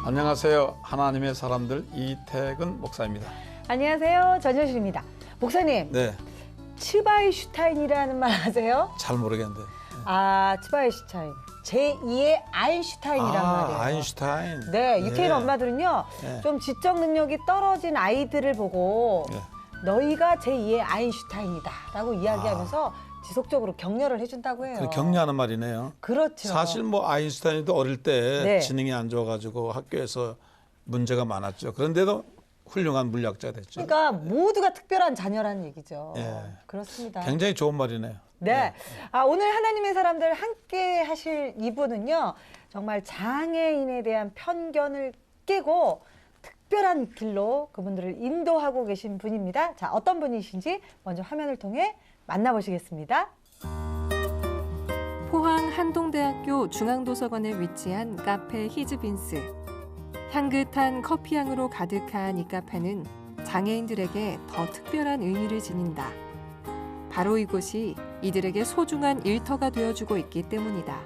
안녕하세요. 하나님의 사람들 이태근 목사입니다. 안녕하세요. 전효실입니다. 목사님, 네, 츠바이슈타인이라는 말 아세요? 잘 모르겠는데. 아, 츠바이슈타인. 제2의 아인슈타인이란 말이에요. 아인슈타인. 네, 유태인 예. 엄마들은요, 예. 좀 지적 능력이 떨어진 아이들을 보고 예. 너희가 제2의 아인슈타인이다 라고 이야기하면서 지속적으로 격려를 해준다고 해요. 그 격려하는 말이네요. 그렇죠. 사실 뭐 아인슈타인도 어릴 때 네. 지능이 안 좋아가지고 학교에서 문제가 많았죠. 그런데도 훌륭한 물리학자 됐죠. 그러니까 모두가 특별한 자녀라는 얘기죠. 예. 그렇습니다. 굉장히 좋은 말이네요. 네. 아, 오늘 하나님의 사람들 함께 하실 이분은요, 정말 장애인에 대한 편견을 깨고 특별한 길로 그분들을 인도하고 계신 분입니다. 자, 어떤 분이신지 먼저 화면을 통해 만나보시겠습니다. 포항 한동대학교 중앙도서관에 위치한 카페 히즈빈스. 향긋한 커피향으로 가득한 이 카페는 장애인들에게 더 특별한 의미를 지닌다. 바로 이곳이 이들에게 소중한 일터가 되어주고 있기 때문이다.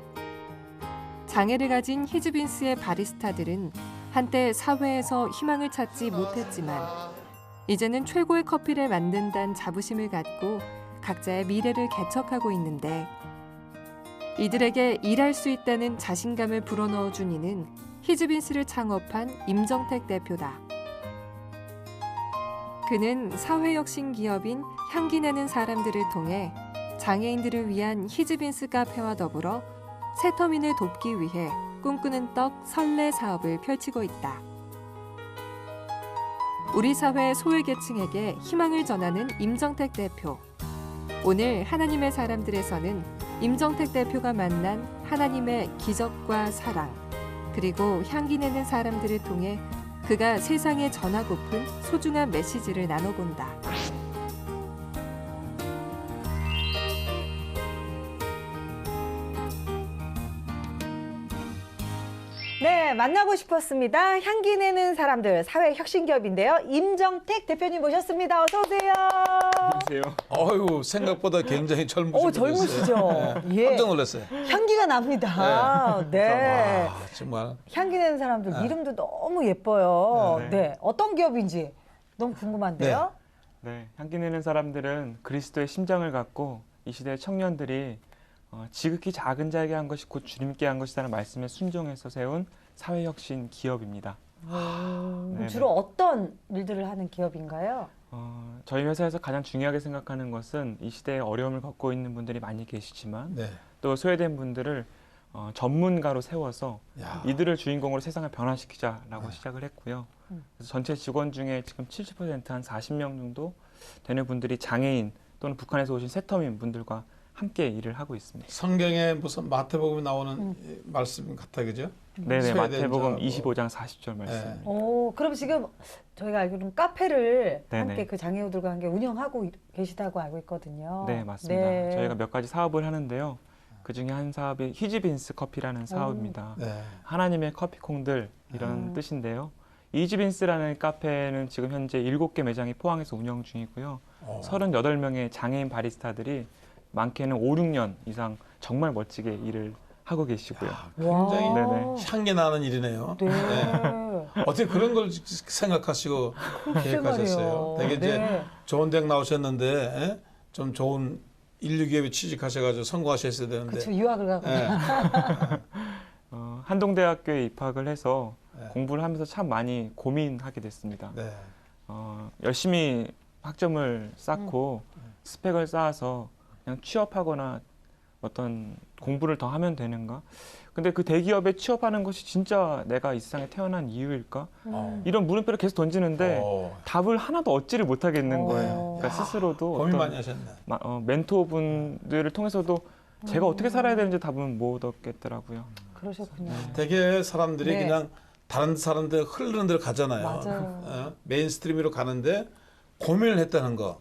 장애를 가진 히즈빈스의 바리스타들은 한때 사회에서 희망을 찾지 못했지만 이제는 최고의 커피를 만든다는 자부심을 갖고 각자의 미래를 개척하고 있는데 이들에게 일할 수 있다는 자신감을 불어넣어준 이는 히즈빈스를 창업한 임정택 대표다. 그는 사회혁신 기업인 향기내는 사람들을 통해 장애인들을 위한 히즈빈스 카페와 더불어 새터민을 돕기 위해 꿈꾸는 떡 설레 사업을 펼치고 있다. 우리 사회 소외계층에게 희망을 전하는 임정택 대표. 오늘 하나님의 사람들에서는 임정택 대표가 만난 하나님의 기적과 사랑, 그리고 향기 내는 사람들을 통해 그가 세상에 전하고픈 소중한 메시지를 나눠본다. 네, 만나고 싶었습니다. 향기 내는 사람들 사회혁신기업인데요. 임정택 대표님 모셨습니다. 어서 오세요. 안녕하세요. 어휴, 생각보다 굉장히 젊으신 젊으시죠? 네. 예. 깜짝 놀랐어요. 향기가 납니다. 네. 와, 정말. 향기 내는 사람들 네. 이름도 너무 예뻐요. 네. 네. 어떤 기업인지 너무 궁금한데요. 네, 향기 내는 사람들은 그리스도의 심장을 갖고 이 시대의 청년들이 지극히 작은 자에게 한 것이 곧 주님께 한 것이라는 말씀에 순종해서 세운 사회혁신 기업입니다. 네네. 주로 어떤 일들을 하는 기업인가요? 저희 회사에서 가장 중요하게 생각하는 것은 이 시대에 어려움을 겪고 있는 분들이 많이 계시지만 네. 또 소외된 분들을 전문가로 세워서 야. 이들을 주인공으로 세상을 변화시키자라고 시작을 했고요. 그래서 전체 직원 중에 지금 70% 한 40명 정도 되는 분들이 장애인 또는 북한에서 오신 새터민 분들과 함께 일을 하고 있습니다. 성경에 무슨 마태복음에 나오는 말씀 같아, 그죠? 네네, 소외된 마태복음 자, 25장 40절 말씀. 네. 오, 그럼 지금 저희가 알기로는 카페를 네네. 함께 그 장애우들과 함께 운영하고 계시다고 알고 있거든요. 네, 맞습니다. 네. 저희가 몇 가지 사업을 하는데요. 그 중에 한 사업이 히즈빈스 커피라는 사업입니다. 네. 하나님의 커피콩들 이런 뜻인데요. 히즈빈스라는 카페는 지금 현재 7개 매장이 포항에서 운영 중이고요. 38명의 장애인 바리스타들이 많게는 5, 6년 이상 정말 멋지게 일을 하고 계시고요. 굉장히 와. 네네. 향기 나는 일이네요. 네. 어떻게 그런 걸 생각하시고 계획하셨어요? 말이에요. 되게 이제 네. 좋은 대학 나오셨는데 좀 좋은 인류 기업에 취직하셔가지고 성공하셨어야 되는데. 그렇죠. 유학을 가고. 네. 한동대학교에 입학을 해서 네. 공부를 하면서 참 많이 고민하게 됐습니다. 네. 열심히 학점을 쌓고 스펙을 쌓아서 그냥 취업하거나 어떤 공부를 더 하면 되는가? 근데 그 대기업에 취업하는 것이 진짜 내가 이 세상에 태어난 이유일까? 이런 물음표를 계속 던지는데 답을 하나도 얻지를 못하겠는 거예요. 그러니까 스스로도 고민 어떤 많이 하셨네. 멘토분들을 통해서도 제가 어떻게 살아야 되는지 답은 못 얻겠더라고요. 그러셨군요. 되게 사람들이 네. 그냥 다른 사람들 흐르는 데로 가잖아요. 맞아요. 메인스트림으로 가는데 고민을 했다는 거.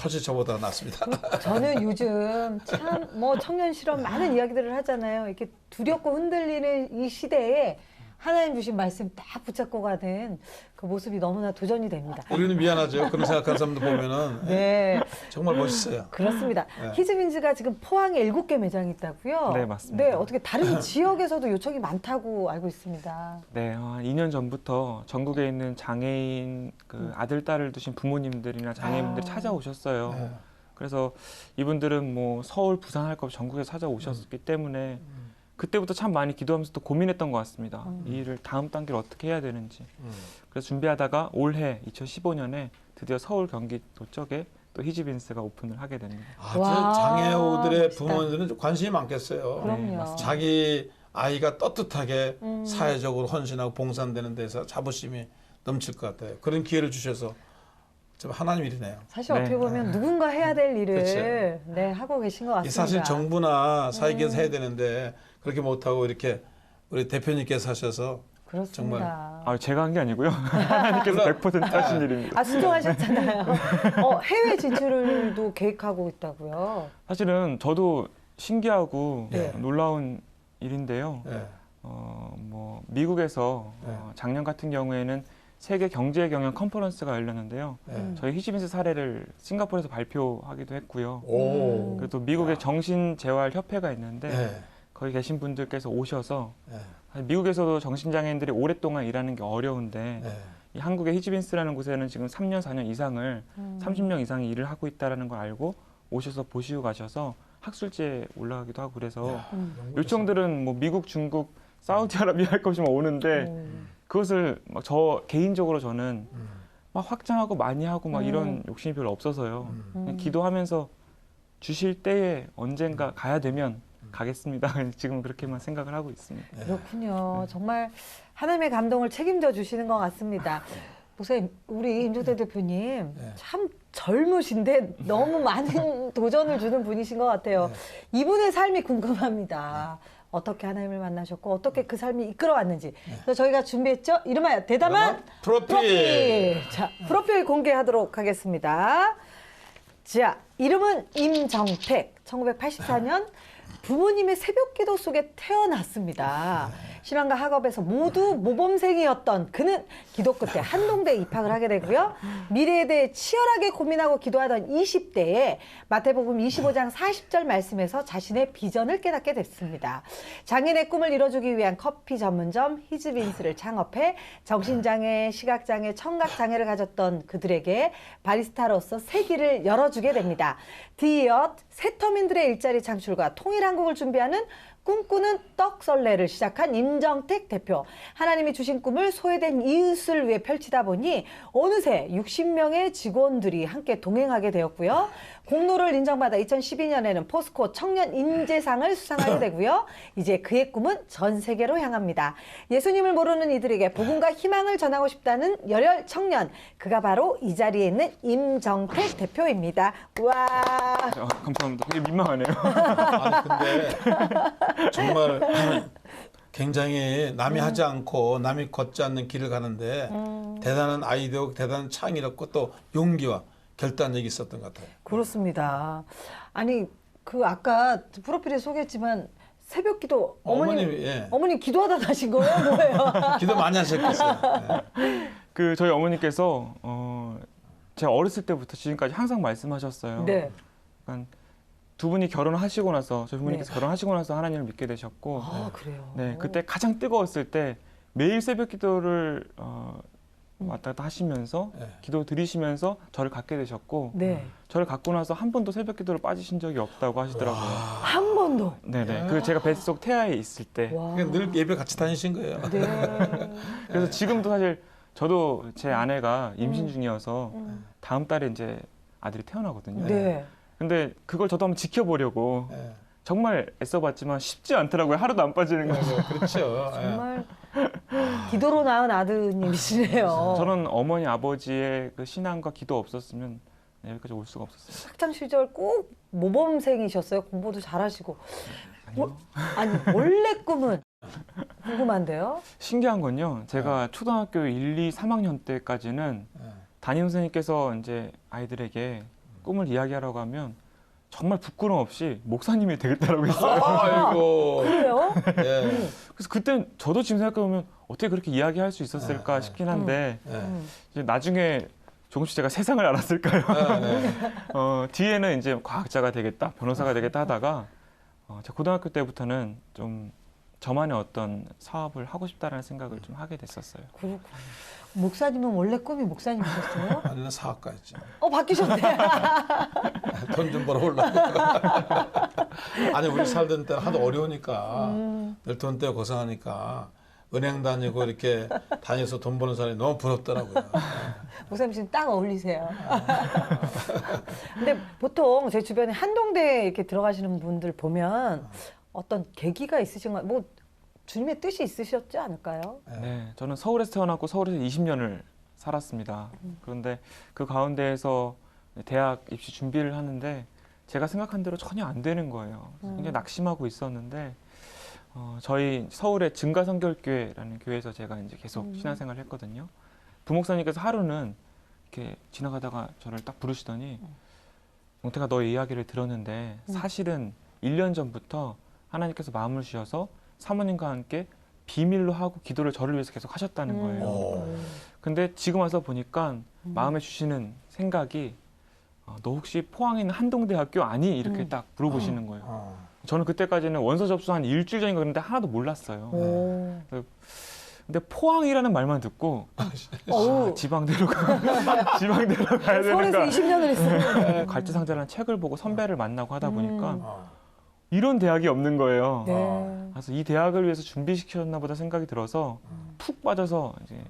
훨씬 저보다 낫습니다. 저는 요즘 참 뭐 청년 실험 많은 이야기들을 하잖아요. 이렇게 두렵고 흔들리는 이 시대에 하나님 주신 말씀 딱 붙잡고 가는 그 모습이 너무나 도전이 됩니다. 우리는 미안하죠. 그런 생각하는 사람들 보면은 네, 정말 멋있어요. 그렇습니다. 네. 히즈빈즈가 지금 포항에 7개 매장이 있다고요? 네, 맞습니다. 네, 어떻게 다른 지역에서도 요청이 많다고 알고 있습니다. 네, 2년 전부터 전국에 있는 장애인 아들, 딸을 두신 부모님들이나 장애인분들이 아. 찾아오셨어요. 네. 그래서 이분들은 뭐 서울, 부산 할 거 없이 전국에 찾아오셨기 때문에 그때부터 참 많이 기도하면서 또 고민했던 것 같습니다. 이 일을 다음 단계를 어떻게 해야 되는지. 그래서 준비하다가 올해 2015년에 드디어 서울 경기도 쪽에 또 히즈빈스가 오픈을 하게 됩니다. 아주 와, 장애우들의 멋있다. 부모님들은 좀 관심이 많겠어요. 그럼요. 맞습니다. 자기 아이가 떳떳하게 사회적으로 헌신하고 봉사되는 데서 자부심이 넘칠 것 같아요. 그런 기회를 주셔서 참 하나님 일이네요. 사실 네. 어떻게 보면 누군가 해야 될 일을 그렇죠. 네, 하고 계신 것 이 같습니다. 사실 정부나 사회계에서 해야 되는데 그렇게 못하고 이렇게 우리 대표님께서 하셔서 그렇습니다. 제가 한 게 아니고요. 하나님께서 100% 하신 일입니다. 아, 순종하셨잖아요. 해외 진출도 계획하고 있다고요. 사실은 저도 신기하고 네. 놀라운 일인데요. 예. 뭐 미국에서 네. 작년 같은 경우에는 세계 경제 경영 컨퍼런스가 열렸는데요. 예. 저희 히즈빈스 사례를 싱가포르에서 발표하기도 했고요. 오. 그리고 또 미국의 정신재활협회가 있는데 예. 거기 계신 분들께서 오셔서 예. 사실 미국에서도 정신장애인들이 오랫동안 일하는 게 어려운데 예. 이 한국의 히즈빈스라는 곳에는 지금 3년, 4년 이상을 30명 이상이 일을 하고 있다는 걸 알고 오셔서 보시고 가셔서 학술지에 올라가기도 하고 그래서 요청들은 뭐 미국, 중국, 사우디아라비아 할 것이면 오는데 그것을 막 저 개인적으로 저는 막 확장하고 많이 하고 막 이런 욕심이 별로 없어서요. 그냥 기도하면서 주실 때에 언젠가 가야 되면 가겠습니다. 지금 그렇게만 생각을 하고 있습니다. 그렇군요. 정말 하나님의 감동을 책임져 주시는 것 같습니다. 보세요, 우리 임종태 대표님 네. 참 젊으신데 너무 많은 도전을 주는 분이신 것 같아요. 이분의 삶이 궁금합니다. 어떻게 하나님을 만나셨고 어떻게 그 삶이 이끌어왔는지. 그래서 저희가 준비했죠. 이름하여 대담한 프로필. 자, 프로필 공개하도록 하겠습니다. 자, 이름은 임정택. 1984년 부모님의 새벽기도 속에 태어났습니다. 신앙과 학업에서 모두 모범생이었던 그는 기도 끝에 한동대에 입학을 하게 되고요. 미래에 대해 치열하게 고민하고 기도하던 20대에 마태복음 25장 40절 말씀에서 자신의 비전을 깨닫게 됐습니다. 장인의 꿈을 이뤄주기 위한 커피 전문점 히즈빈스를 창업해 정신장애, 시각장애, 청각장애를 가졌던 그들에게 바리스타로서 새 길을 열어주게 됩니다. 디엇 새터민들의 일자리 창출과 통일한국을 준비하는 꿈꾸는 떡썰레를 시작한 임정택 대표. 하나님이 주신 꿈을 소외된 이웃을 위해 펼치다 보니 어느새 60명의 직원들이 함께 동행하게 되었고요. 공로를 인정받아 2012년에는 포스코 청년 인재상을 수상하게 되고요. 이제 그의 꿈은 전 세계로 향합니다. 예수님을 모르는 이들에게 복음과 희망을 전하고 싶다는 열혈 청년. 그가 바로 이 자리에 있는 임정택 대표입니다. 와. 감사합니다. 되게 민망하네요. 아니 근데 정말 굉장히 남이 하지 않고 남이 걷지 않는 길을 가는데 대단한 아이디어, 대단한 창의력과 또 용기와 결단력이 있었던 것 같아요. 그렇습니다. 아니 그 아까 프로필에 소개했지만 새벽기도 어머님이, 예. 어머님 기도하다 가신 거예요, 뭐예요? 기도 많이 하셨겠어요. 예. 저희 어머니께서 제가 어렸을 때부터 지금까지 항상 말씀하셨어요. 네. 그러니까 두 분이 결혼하시고 나서 저희 부모님께서 네. 결혼하시고 나서 하나님을 믿게 되셨고 아 그래요. 네, 그때 가장 뜨거웠을 때 매일 새벽 기도를 왔다 갔다 하시면서 네. 기도 드리시면서 저를 갖게 되셨고 네. 저를 갖고 나서 한 번도 새벽 기도를 빠지신 적이 없다고 하시더라고요. 한 번도. 네네. 그 제가 뱃속 태아에 있을 때. 와. 그러니까 늘 예배 같이 다니신 거예요. 네. 그래서 지금도 사실 저도 제 아내가 임신 중이어서 다음 달에 이제 아들이 태어나거든요. 네. 근데 그걸 저도 한번 지켜보려고 예. 정말 애써봤지만 쉽지 않더라고요. 하루도 안 빠지는 거. 그렇죠. 예. 정말 기도로 낳은 아드님이시네요. 저는 어머니 아버지의 그 신앙과 기도 없었으면 여기까지 올 수가 없었어요. 학창 시절 꼭 모범생이셨어요. 공부도 잘하시고. 아니요. 아니 원래 꿈은 궁금한데요. 신기한 건요. 제가 초등학교 1, 2, 3학년 때까지는 예. 담임 선생님께서 이제 아이들에게 꿈을 이야기하라고 하면 정말 부끄럼 없이 목사님이 되겠다라고 했어요. 아이고. 그래요? 예. 그래서 그때 저도 지금 생각해보면 어떻게 그렇게 이야기할 수 있었을까 싶긴 한데 예. 이제 나중에 조금씩 제가 세상을 알았을까요? 네. 뒤에는 이제 과학자가 되겠다, 변호사가 되겠다 하다가 제가 고등학교 때부터는 좀 저만의 어떤 사업을 하고 싶다라는 생각을 좀 하게 됐었어요. 그렇구나. 목사님은 원래 꿈이 목사님이셨어요? 아니는 사학과였죠. 바뀌셨네. 돈 좀 벌어올라고. 아니 우리 살던 때는 하도 어려우니까 늘 돈 때문에 고생하니까 은행 다니고 이렇게 다녀서 돈 버는 사람이 너무 부럽더라고요. 목사님 지금 딱 어울리세요. 근데 보통 제 주변에 한동대에 이렇게 들어가시는 분들 보면 어떤 계기가 있으신 거, 뭐 주님의 뜻이 있으셨지 않을까요? 네, 저는 서울에서 태어났고 서울에서 20년을 살았습니다. 그런데 그 가운데에서 대학 입시 준비를 하는데 제가 생각한 대로 전혀 안 되는 거예요. 굉장히 낙심하고 있었는데 저희 서울의 증가성결교회라는 교회에서 제가 이제 계속 신앙생활을 했거든요. 부목사님께서 하루는 이렇게 지나가다가 저를 딱 부르시더니 용태가 너의 이야기를 들었는데 사실은 1년 전부터 하나님께서 마음을 주셔서 사모님과 함께 비밀로 하고 기도를 저를 위해서 계속 하셨다는 거예요. 오. 근데 지금 와서 보니까 마음에 주시는 생각이 너 혹시 포항에 있는 한동대학교 아니? 이렇게 딱 물어보시는 거예요. 저는 그때까지는 원서 접수 한 일주일 전인가 그런데 하나도 몰랐어요. 오. 근데 포항이라는 말만 듣고 어우. 지방 내려가야 서울에서 되는가. 20년을 했어요. 갈지상자라는 책을 보고 선배를 만나고 하다 보니까 어. 이런 대학이 없는 거예요. 네. 그래서 이 대학을 위해서 준비시켰나 보다 생각이 들어서 푹 빠져서 이제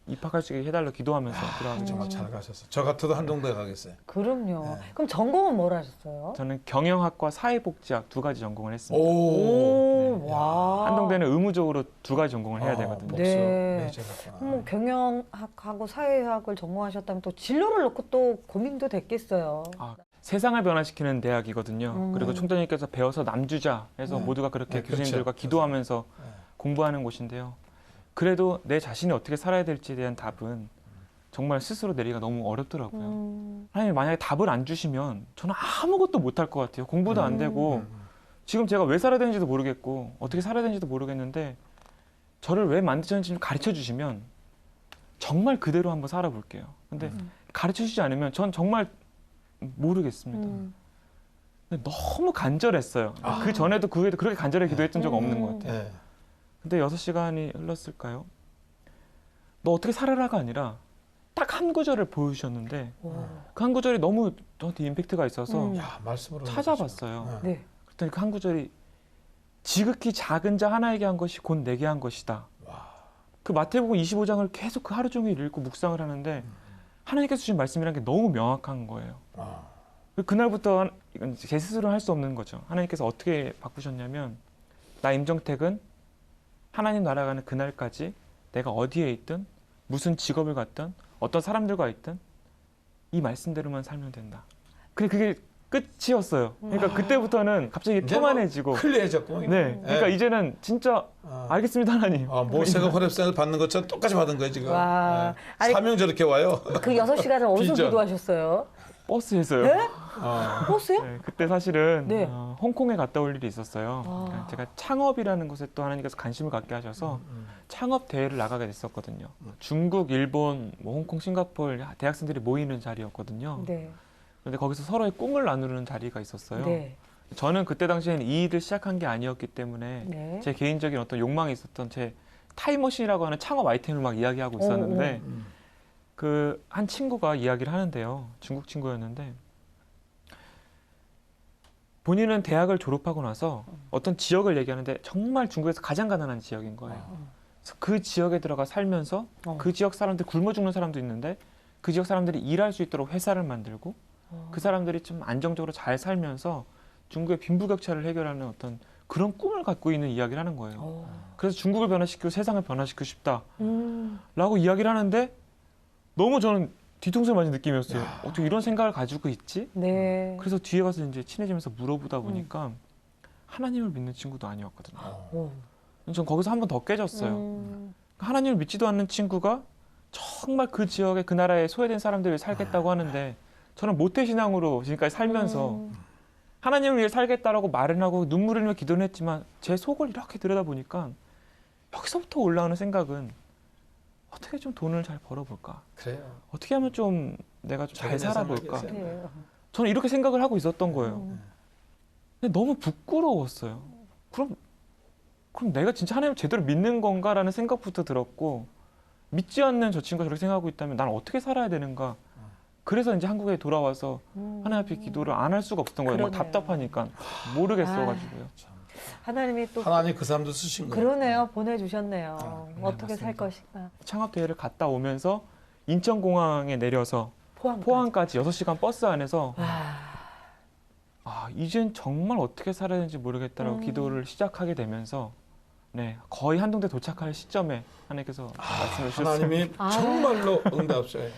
입학할 수 있게 해달라 기도하면서 들어가게 정말 됐죠. 잘 가셨어. 저 같아도 한동대 가겠어요. 그럼요. 네. 그럼 전공은 뭘 하셨어요? 저는 경영학과 사회복지학 두 가지 전공을 했습니다. 오, 네. 와. 한동대는 의무적으로 두 가지 전공을 해야 되거든요. 복수 네. 매제였구나. 뭐 경영학하고 사회학을 전공하셨다면 또 진로를 놓고 또 고민도 됐겠어요. 세상을 변화시키는 대학이거든요. 그리고 총장님께서 배워서 남주자 해서 네. 모두가 그렇게 네, 교수님들과 그렇죠. 기도하면서 네. 공부하는 곳인데요. 그래도 내 자신이 어떻게 살아야 될지에 대한 답은 정말 스스로 내리기가 너무 어렵더라고요. 하나님 만약에 답을 안 주시면 저는 아무것도 못할 것 같아요. 공부도 안 되고 지금 제가 왜 살아야 되는지도 모르겠고 어떻게 살아야 되는지도 모르겠는데 저를 왜 만드셨는지 가르쳐 주시면 정말 그대로 한번 살아볼게요. 근데 가르쳐 주지 않으면 전 정말 모르겠습니다. 근데 너무 간절했어요. 그 전에도 그 후에도 그렇게 간절하게 기도했던 적은 없는 것 같아요. 네. 근데 6시간이 흘렀을까요? 너 어떻게 살아라가 아니라 딱 한 구절을 보여주셨는데 그 한 구절이 너무 저한테 임팩트가 있어서 야, 말씀으로 찾아봤어요. 네. 그랬더니 그 한 구절이 지극히 작은 자 하나에게 한 것이 곧 내게 한 것이다. 그 마태복음 25장을 계속 그 하루 종일 읽고 묵상을 하는데 하나님께서 주신 말씀이라는 게 너무 명확한 거예요. 그날부터 이건 제 스스로는 할 수 없는 거죠. 하나님께서 어떻게 바꾸셨냐면 나 임정택은 하나님 나라 가는 그날까지 내가 어디에 있든 무슨 직업을 갖든 어떤 사람들과 있든 이 말씀대로만 살면 된다. 근데 그게 끝이었어요. 그러니까 그때부터는 갑자기 평안해지고 클리어해졌고. 네, 그러니까 이제는 진짜 알겠습니다 하나님. 모세가 호렙산을 받는 것처럼 똑같이 받은 거예요 지금. 와. 네. 아니, 사명 저렇게 와요. 그 6시간을 어디서 비전. 기도하셨어요? 버스에서요. 네? 버스요? 네, 그때 사실은 네. 홍콩에 갔다 올 일이 있었어요. 제가 창업이라는 것에 또 하나님께서 관심을 갖게 하셔서 창업 대회를 나가게 됐었거든요. 중국, 일본, 뭐 홍콩, 싱가포르 대학생들이 모이는 자리였거든요. 네. 그런데 거기서 서로의 꿈을 나누는 자리가 있었어요. 네. 저는 그때 당시에는 이 일을 시작한 게 아니었기 때문에 네. 제 개인적인 어떤 욕망이 있었던 제 타임머신이라고 하는 창업 아이템을 막 이야기하고 있었는데 그 한 친구가 이야기를 하는데요. 중국 친구였는데 본인은 대학을 졸업하고 나서 어떤 지역을 얘기하는데 정말 중국에서 가장 가난한 지역인 거예요. 그래서 그 지역에 들어가 살면서 그 지역 사람들 굶어 죽는 사람도 있는데 그 지역 사람들이 일할 수 있도록 회사를 만들고 그 사람들이 좀 안정적으로 잘 살면서 중국의 빈부격차를 해결하는 어떤 그런 꿈을 갖고 있는 이야기를 하는 거예요. 그래서 중국을 변화시키고 세상을 변화시키고 싶다라고 이야기를 하는데 너무 저는 뒤통수를 맞은 느낌이었어요. 어떻게 이런 생각을 가지고 있지? 네. 그래서 뒤에 가서 이제 친해지면서 물어보다 보니까 하나님을 믿는 친구도 아니었거든요. 전 거기서 한 번 더 깨졌어요. 하나님을 믿지도 않는 친구가 정말 그 지역에 그 나라에 소외된 사람들이 살겠다고 하는데 저는 모태신앙으로 지금까지 살면서 음. 하나님을 위해 살겠다라고 말은 하고 눈물을 흘리며 기도는 했지만 제 속을 이렇게 들여다보니까 여기서부터 올라오는 생각은 어떻게 좀 돈을 잘 벌어볼까? 그래요. 어떻게 하면 좀 내가 좀 잘 자기네 살아볼까? 삶을 위해서. 그래요. 저는 이렇게 생각을 하고 있었던 거예요. 음. 근데 너무 부끄러웠어요. 그럼 내가 진짜 하나님을 제대로 믿는 건가라는 생각부터 들었고 믿지 않는 저 친구가 저렇게 생각하고 있다면 난 어떻게 살아야 되는가? 그래서 이제 한국에 돌아와서 하나님 앞에 기도를 안 할 수가 없었던 거예요. 막 그러네요. 답답하니까 모르겠어가지고요. 하나님이 또 하나님 그 사람도 쓰신 거예요. 그러네요. 보내주셨네요. 네, 어떻게 살 맞습니다. 것인가. 창업 대회를 갔다 오면서 인천공항에 내려서 포항. 포항까지 6시간 버스 안에서 와. 이젠 정말 어떻게 살아야 되는지 모르겠다라고 기도를 시작하게 되면서 거의 한동대 도착할 시점에 하나님께서 말씀을 주셨어요. 하나님이 정말로 응답하셔요.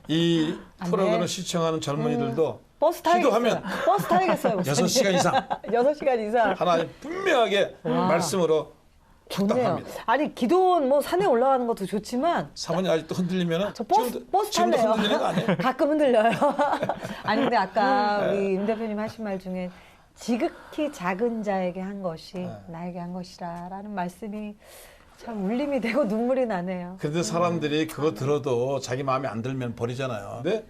이 안 프로그램을 돼. 시청하는 젊은이들도 버스 타야겠어요. 기도하면 버스 타야겠어요. 6시간 이상 6시간 이상. 하나님 분명하게 와. 말씀으로 좋네요. 확답합니다. 아니 기도는 뭐 산에 올라가는 것도 좋지만 사모님 아직도 흔들리면은 저 버스 지금도 탈래요. 흔들리는 거 아니에요? 가끔 흔들려요. 아니 근데 아까 우리 임 대표님 하신 말 중에 지극히 작은 자에게 한 것이 나에게 한 것이라라는 말씀이 참 울림이 되고 눈물이 나네요. 그런데 사람들이 그거 들어도 자기 마음에 안 들면 버리잖아요. 근데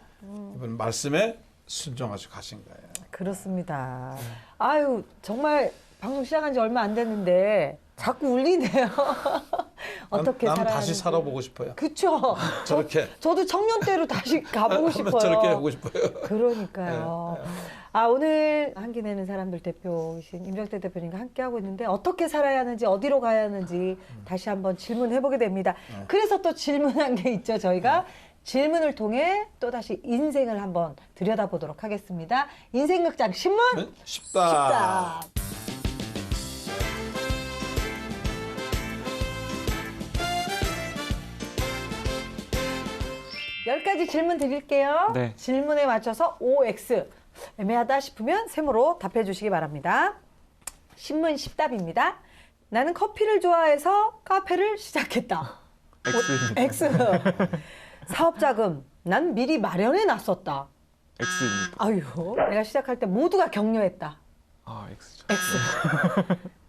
이번 말씀에 순종하시고 가신 거예요. 그렇습니다. 아유 정말 방송 시작한 지 얼마 안 됐는데 자꾸 울리네요. 어떻게 난 살아야 다시 하는지. 살아보고 싶어요. 그쵸. 저렇게 저도 청년 때로 다시 가보고 싶어요. 저렇게 하고 싶어요. 그러니까요. 아 오늘 한기 내는 사람들 대표이신 임정태 대표님과 함께 하고 있는데 어떻게 살아야 하는지 어디로 가야 하는지 다시 한번 질문해 보게 됩니다. 그래서 또 질문한 게 있죠. 저희가 질문을 통해 또 다시 인생을 한번 들여다보도록 하겠습니다. 인생극장 신문 쉽다. 쉽다. 열 가지 질문 드릴게요. 네. 질문에 맞춰서 OX 애매하다 싶으면 세모로 답해 주시기 바랍니다. 신문 십답입니다. 나는 커피를 좋아해서 카페를 시작했다. X입니다. X. 사업 자금 난 미리 마련해 놨었다. X입니다. 아유, 내가 시작할 때 모두가 격려했다. X죠. X.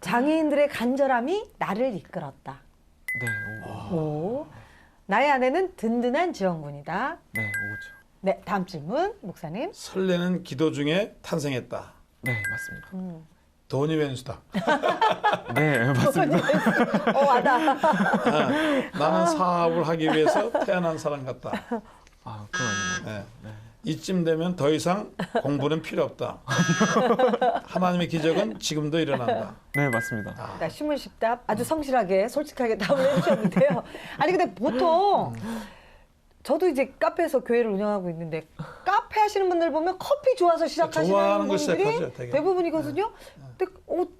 장애인들의 간절함이 나를 이끌었다. 네, 5. O. 나의 아내는 든든한 지원군이다. 네, 5죠. 네, 다음 질문 목사님. 설레는 기도 중에 탄생했다. 네, 맞습니다. 돈이 왼수다. 네, 맞습니다. 와다. 나는 사업을 하기 위해서 태어난 사람 같다. 그건 아닙니다. 네. 이쯤 되면 더 이상 공부는 필요 없다. 하나님의 기적은 지금도 일어난다. 네, 맞습니다. 자, 신문 십답 아주 성실하게 솔직하게 답을 해주셨는데요. 아니 근데 보통 저도 이제 카페에서 교회를 운영하고 있는데 카페 하시는 분들 보면 커피 좋아서 시작하시는 좋아하는 걸 분들이 시작하죠, 되게. 대부분이거든요. 근데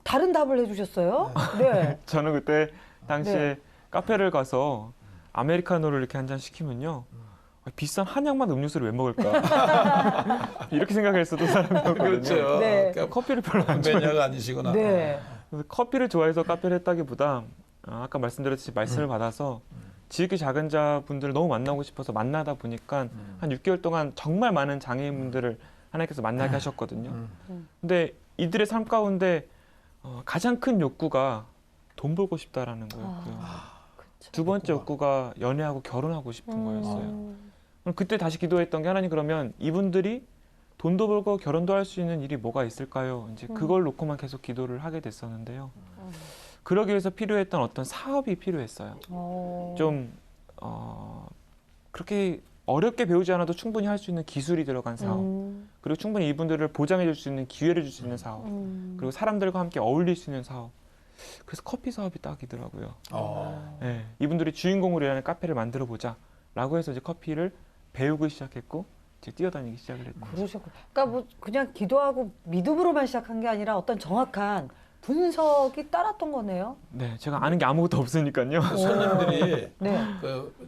다른 답을 해주셨어요. 네. 저는 그때 당시에 네. 카페를 가서 아메리카노를 이렇게 한 잔 시키면요. 비싼 한약만 음료수를 왜 먹을까? 이렇게 생각을 했었던 사람이었거든요. 그렇죠. 네. 그러니까 커피를 별로 안 좋아해요. 매니아가 아니시구나. 네. 그래서 커피를 좋아해서 카페를 했다기보다 아까 말씀드렸듯이 말씀을 받아서 지극히 작은 자분들을 너무 만나고 싶어서 만나다 보니까 한 6개월 동안 정말 많은 장애인분들을 하나님께서 만나게 하셨거든요. 근데 이들의 삶 가운데 가장 큰 욕구가 돈 벌고 싶다라는 거였고요. 그쵸. 두 번째 욕구가 연애하고 결혼하고 싶은 거였어요. 그럼 그때 다시 기도했던 게 하나님 그러면 이분들이 돈도 벌고 결혼도 할 수 있는 일이 뭐가 있을까요? 이제 그걸 놓고만 계속 기도를 하게 됐었는데요. 그러기 위해서 필요했던 어떤 사업이 필요했어요. 좀 그렇게 어렵게 배우지 않아도 충분히 할 수 있는 기술이 들어간 사업, 그리고 충분히 이분들을 보장해 줄 수 있는 기회를 줄 수 있는 사업, 그리고 사람들과 함께 어울릴 수 있는 사업. 그래서 커피 사업이 딱이더라고요. 네, 이분들이 주인공으로 일하는 카페를 만들어 보자라고 해서 이제 커피를 배우기 시작했고 이제 뛰어다니기 시작을 했고. 그러셨고, 그러니까 뭐 그냥 기도하고 믿음으로만 시작한 게 아니라 어떤 정확한 분석이 따랐던 거네요. 네, 제가 아는 게 아무것도 없으니까요. 손님들이 네.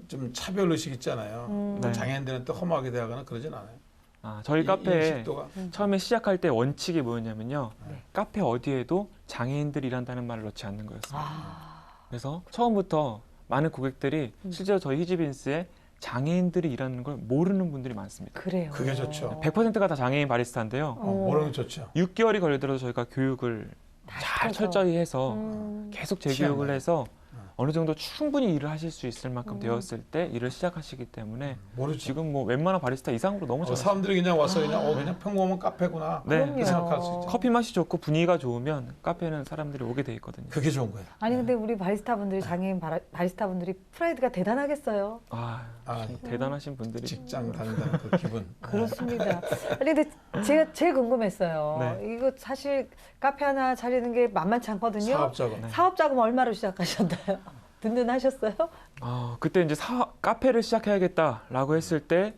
좀 차별 의식 있잖아요. 네. 장애인들한테 험하게 대하거나 그러진 않아요. 저희 카페에 인식도가. 처음에 시작할 때 원칙이 뭐였냐면요. 네. 카페 어디에도 장애인들이 일한다는 말을 넣지 않는 거였어요. 아, 그래서 처음부터 많은 고객들이 실제로 저희 히지빈스에 장애인들이 일하는 걸 모르는 분들이 많습니다. 그래요. 그게 좋죠. 100%가 다 장애인 바리스타인데요. 모르는 게 좋죠. 6개월이 걸리더라도 저희가 교육을 잘 시켜서. 철저히 해서 음. 계속 재교육을 시험을. 해서 어느 정도 충분히 일을 하실 수 있을 만큼 음. 되었을 때 일을 시작하시기 때문에 모르죠. 지금 뭐 웬만한 바리스타 이상으로 너무 잘하시죠. 사람들이 그냥 와서 그냥 평범한 카페구나. 네. 그럼요. 이렇게 생각할 수 있죠. 커피 맛이 좋고 분위기가 좋으면 카페는 사람들이 오게 돼 있거든요. 그게 좋은 거예요. 아니 근데 우리 바리스타분들이 장애인 바리스타분들이 프라이드가 대단하겠어요. 아, 아, 정말 대단하신 분들이 직장 다닌다는 그 기분. 그렇습니다. 아니 근데 제가 제일 궁금했어요. 네. 이거 사실 카페 하나 차리는 게 만만치 않거든요. 사업자가. 네. 사업 자금 얼마로 시작하셨나요? 든든하셨어요? 그때 이제 카페를 시작해야겠다라고 했을 때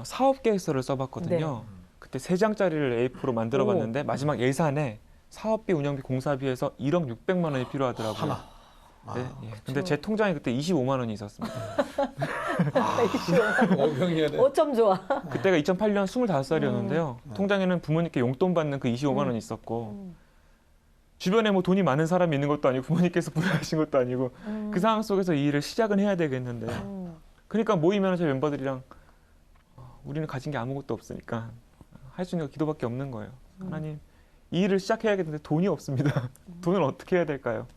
사업 계획서를 써봤거든요. 그때 3장짜리를 A4로 만들어봤는데 마지막 예산에 사업비, 운영비, 공사비에서 1억 600만 원이 필요하더라고요. 하나. 네, 예. 근데 제 통장에 그때 25만 원이 있었습니다. 어병이야 돼. 어쩜 좋아. 그때가 2008년 25살이었는데요. 통장에는 부모님께 용돈 받는 그 25만 원이 있었고 음. 주변에 뭐 돈이 많은 사람이 있는 것도 아니고 부모님께서 부여하신 것도 아니고 그 상황 속에서 이 일을 시작은 해야 되겠는데 그러니까 모이면 제 멤버들이랑 우리는 가진 게 아무것도 없으니까 할 수 있는 거 기도밖에 없는 거예요. 하나님 이 일을 시작해야겠는데 돈이 없습니다. 돈을 어떻게 해야 될까요?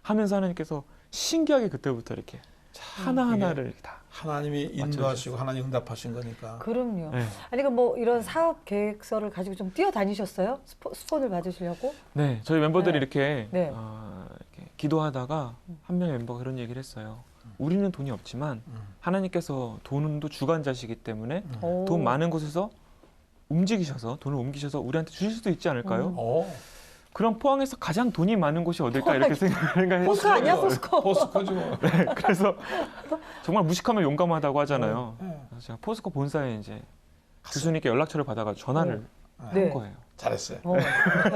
하면서 하나님께서 신기하게 그때부터 이렇게 하나하나를 이렇게 다 하나님이 인도하시고 하나님 응답하신 거니까. 그럼요. 네. 아니 그뭐 이런 사업 계획서를 가지고 좀 뛰어다니셨어요? 스폰을 받으시려고? 네, 저희 멤버들이 네. 이렇게, 네. 이렇게 기도하다가 한 명의 멤버가 그런 얘기를 했어요. 우리는 돈이 없지만 하나님께서 돈도 주관자시기 때문에 오. 돈 많은 곳에서 움직이셔서 돈을 옮기셔서 우리한테 주실 수도 있지 않을까요? 어. 그럼 포항에서 가장 돈이 많은 곳이 어딜까 이렇게 생각했어요. 포스코 아니야, 포스코? 포스코지 뭐. 네, 그래서 정말 무식하면 용감하다고 하잖아요. 네. 그래서 제가 포스코 본사에 이제 교수님께 연락처를 받아가지고 전화를 네. 한 거예요. 잘했어요.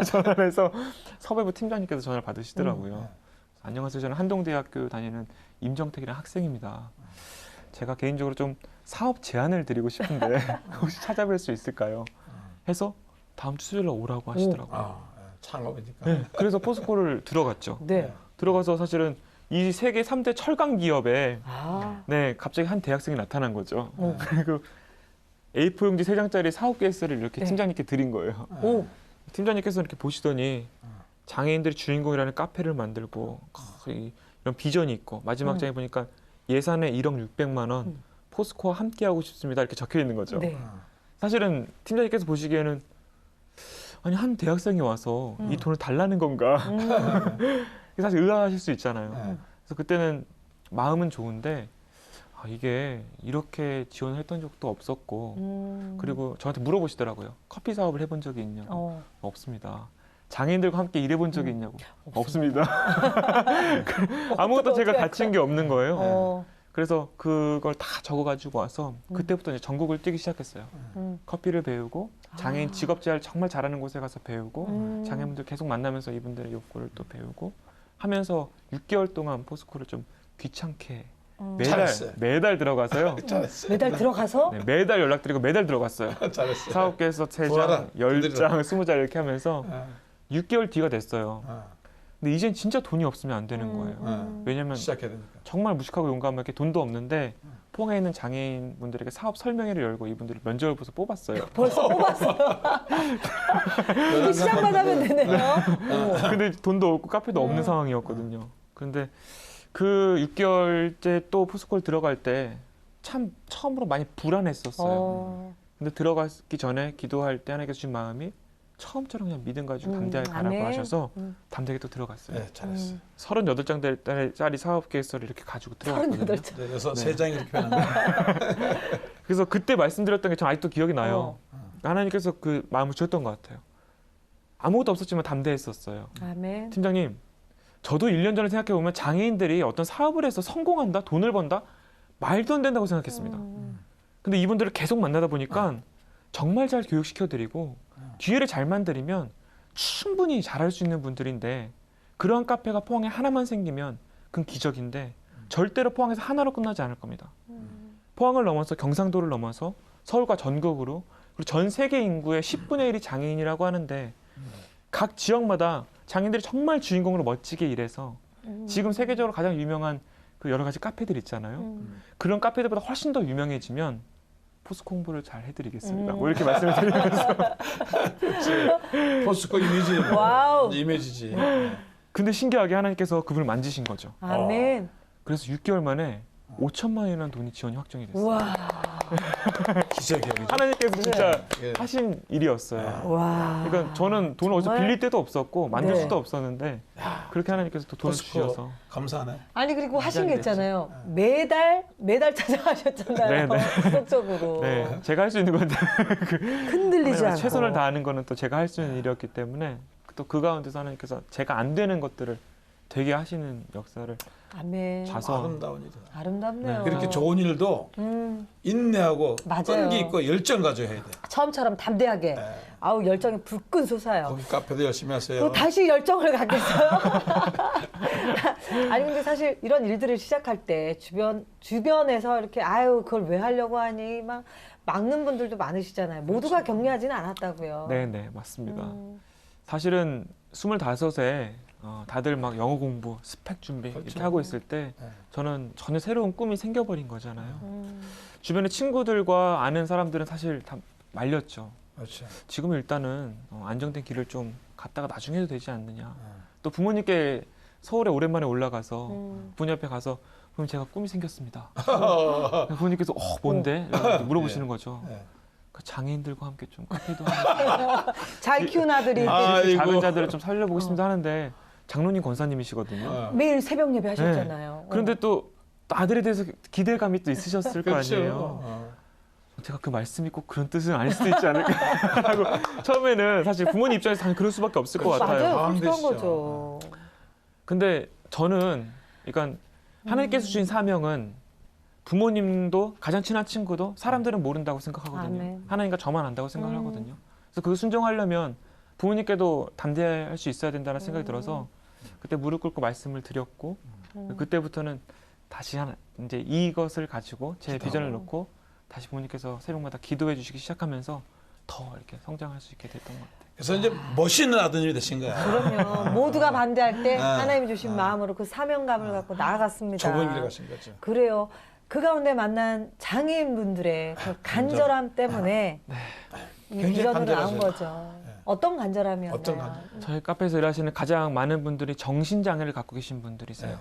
전화를 해서 섭외부 팀장님께서 전화를 받으시더라고요. 네. 안녕하세요. 저는 한동대학교 다니는 임정택이라는 학생입니다. 제가 개인적으로 좀 사업 제안을 드리고 싶은데 혹시 찾아뵐 수 있을까요? 해서 다음 주 수요일에 오라고 하시더라고요. 아, 창업이니까. 네, 그래서 포스코를 들어갔죠. 네. 들어가서 사실은 이 세계 3대 철강 기업에 아. 네, 갑자기 한 대학생이 나타난 거죠. 오. 그리고 A4 용지 3장짜리 사업 계획서를 이렇게 네. 팀장님께 드린 거예요. 오. 팀장님께서 이렇게 보시더니 장애인들이 주인공이라는 카페를 만들고 이런 비전이 있고 마지막 장에 보니까 예산에 1억 600만 원 포스코와 함께 하고 싶습니다 이렇게 적혀 있는 거죠. 네. 사실은 팀장님께서 보시기에는 아니 한 대학생이 와서 이 돈을 달라는 건가 사실 의아하실 수 있잖아요. 네. 그래서 그때는 마음은 좋은데 이게 이렇게 지원을 했던 적도 없었고 그리고 저한테 물어보시더라고요. 커피 사업을 해본 적이 있냐고. 없습니다. 장애인들과 함께 일해본 적이 있냐고. 없습니다. 아무것도 제가 가진 게 없는 거예요. 그래서 그걸 다 적어가지고 와서 그때부터 이제 전국을 뛰기 시작했어요. 커피를 배우고 장애인 직업 재활 정말 잘하는 곳에 가서 배우고 장애인분들 계속 만나면서 이분들의 욕구를 또 배우고 하면서 6개월 동안 포스코를 좀 귀찮게 잘했어요. 매달 들어가서요. 잘했어요. 매달 들어가서 네, 매달 연락드리고 매달 들어갔어요. 잘했어요. 사업계에서 3장, 부활아, 10장, 20장 이렇게 하면서 아, 6개월 뒤가 됐어요. 아, 근데 이젠 진짜 돈이 없으면 안 되는 거예요. 왜냐면 시작해야 되니까. 정말 무식하고 용감하게 돈도 없는데 포항에 있는 장애인 분들에게 사업 설명회를 열고 이분들을 면접을 보서 뽑았어요. 벌써 뽑았어요. 시작만 하면 되네요. 근데 돈도 없고 카페도 없는 상황이었거든요. 그런데 그 6개월째 또 포스코를 들어갈 때 참 처음으로 많이 불안했었어요. 근데 들어가기 전에 기도할 때 하나님께서 주신 마음이 처음처럼 그냥 믿음 가지고 담대하게 가라고 아멘. 하셔서 담대하게 또 들어갔어요. 네, 잘했어요. 38장짜리 사업 계획서를 이렇게 가지고 들어갔거든요. 38장. 네, 여기서 네. 3장이 이렇게 변한 거예요. 그래서 그때 말씀드렸던 게 전 아직도 기억이 나요. 하나님께서 그 마음을 주셨던 것 같아요. 아무것도 없었지만 담대했었어요. 아멘. 팀장님, 저도 1년 전에 생각해보면 장애인들이 어떤 사업을 해서 성공한다, 돈을 번다? 말도 안 된다고 생각했습니다. 근데 이분들을 계속 만나다 보니까 정말 잘 교육시켜드리고 기회를 잘 만들면 충분히 잘할 수 있는 분들인데 그러한 카페가 포항에 하나만 생기면 그건 기적인데 절대로 포항에서 하나로 끝나지 않을 겁니다. 포항을 넘어서 경상도를 넘어서 서울과 전국으로 그리고 전 세계 인구의 10분의 1이 장애인이라고 하는데 각 지역마다 장애인들이 정말 주인공으로 멋지게 일해서 지금 세계적으로 가장 유명한 그 여러 가지 카페들 있잖아요. 그런 카페들보다 훨씬 더 유명해지면 포스코 홍보를 잘 해드리겠습니다. 뭐 이렇게 말씀을 드리면서 그렇지. 포스코 이미지. 와우. 이미지지. 근데 신기하게 하나님께서 그분을 만지신 거죠. 아멘. 그래서 6개월 만에 5천만 원이라는 돈이 지원이 확정이 됐어요. 우와. 기적이야. 그죠? 하나님께서 진짜 예. 하신 일이었어요. 와. 그러니까 저는 돈을 어디서 정말? 빌릴 데도 없었고 만들 네. 수도 없었는데 그렇게 하나님께서 또 돈을 포스코 주셔서 감사하네. 아니 그리고 하신 게 됐지. 있잖아요. 매달 찾아가셨잖아요. 네, 지속적으로. 네, 제가 할 수 있는 건데 흔들리지 않고. 최선을 다하는 거는 또 제가 할 수 있는 일이었기 때문에 또 그 가운데서 하나님께서 제가 안 되는 것들을 되게 하시는 역사를 아멘. 자서 아름다운 일이다. 아름답네요. 그렇게 좋은 일도 인내하고 맞아요. 끈기 있고 열정 가져야 돼. 처음처럼 담대하게. 네. 아우 열정이 불끈 솟아요. 거기 카페도 열심히 하세요. 또 다시 열정을 갖겠어요? 아니 근데 사실 이런 일들을 시작할 때 주변에서 이렇게 아유 그걸 왜 하려고 하니 막 막는 분들도 많으시잖아요. 모두가 격려하지는 않았다고요. 네네 맞습니다. 사실은 25에 다들 막 영어 공부, 스펙 준비 그렇죠. 이렇게 하고 있을 때 네. 저는 전혀 새로운 꿈이 생겨버린 거잖아요. 주변에 친구들과 아는 사람들은 사실 다 말렸죠. 그렇죠. 지금 일단은 안정된 길을 좀 갔다가 나중에 해도 되지 않느냐. 또 부모님께 서울에 오랜만에 올라가서 부모님 앞에 가서 부모님 제가 꿈이 생겼습니다. 부모님께서 뭔데? 이렇게 물어보시는 거죠. 네. 그 장애인들과 함께 좀 카페도 하면서 잘 키운 아들이 아이고. 작은 자들을 좀 살려보고 싶습니다 하는데 장로님 권사님이시거든요. 어. 매일 새벽 예배 하셨잖아요. 그런데 또 아들에 대해서 기대감이 또 있으셨을 거 그렇죠. 아니에요. 제가 그 말씀이 꼭 그런 뜻은 아닐 수도 있지 않을까 하고 처음에는 사실 부모님 입장에서 당연히 그럴 수밖에 없을 것 그렇죠. 같아요. 맞아요. 마음대로 솔직한 되시죠. 거죠. 근데 저는 그러니까 하나님께서 주신 사명은 부모님도 가장 친한 친구도 사람들은 모른다고 생각하거든요. 아멘. 하나님과 저만 안다고 생각을 하거든요. 그래서 그거 순종하려면 부모님께도 담대할 수 있어야 된다는 생각이 들어서 그때 무릎 꿇고 말씀을 드렸고 그때부터는 다시 이제 이것을 가지고 제 비전을 놓고 다시 부모님께서 새벽마다 기도해 주시기 시작하면서 더 이렇게 성장할 수 있게 됐던 것 같아요. 그래서 이제 멋있는 아드님이 되신 거야. 그럼요. 모두가 반대할 때 아. 하나님이 주신 마음으로 그 사명감을 갖고 나아갔습니다. 좁은 길을 가신 거죠. 그래요. 그 가운데 만난 장애인분들의 그 간절함 때문에 이 굉장히 비전으로 나온 간절하죠. 거죠. 어떤 간절함이었나요? 어떤 간절? 저희 카페에서 일하시는 가장 많은 분들이 정신장애를 갖고 계신 분들이세요.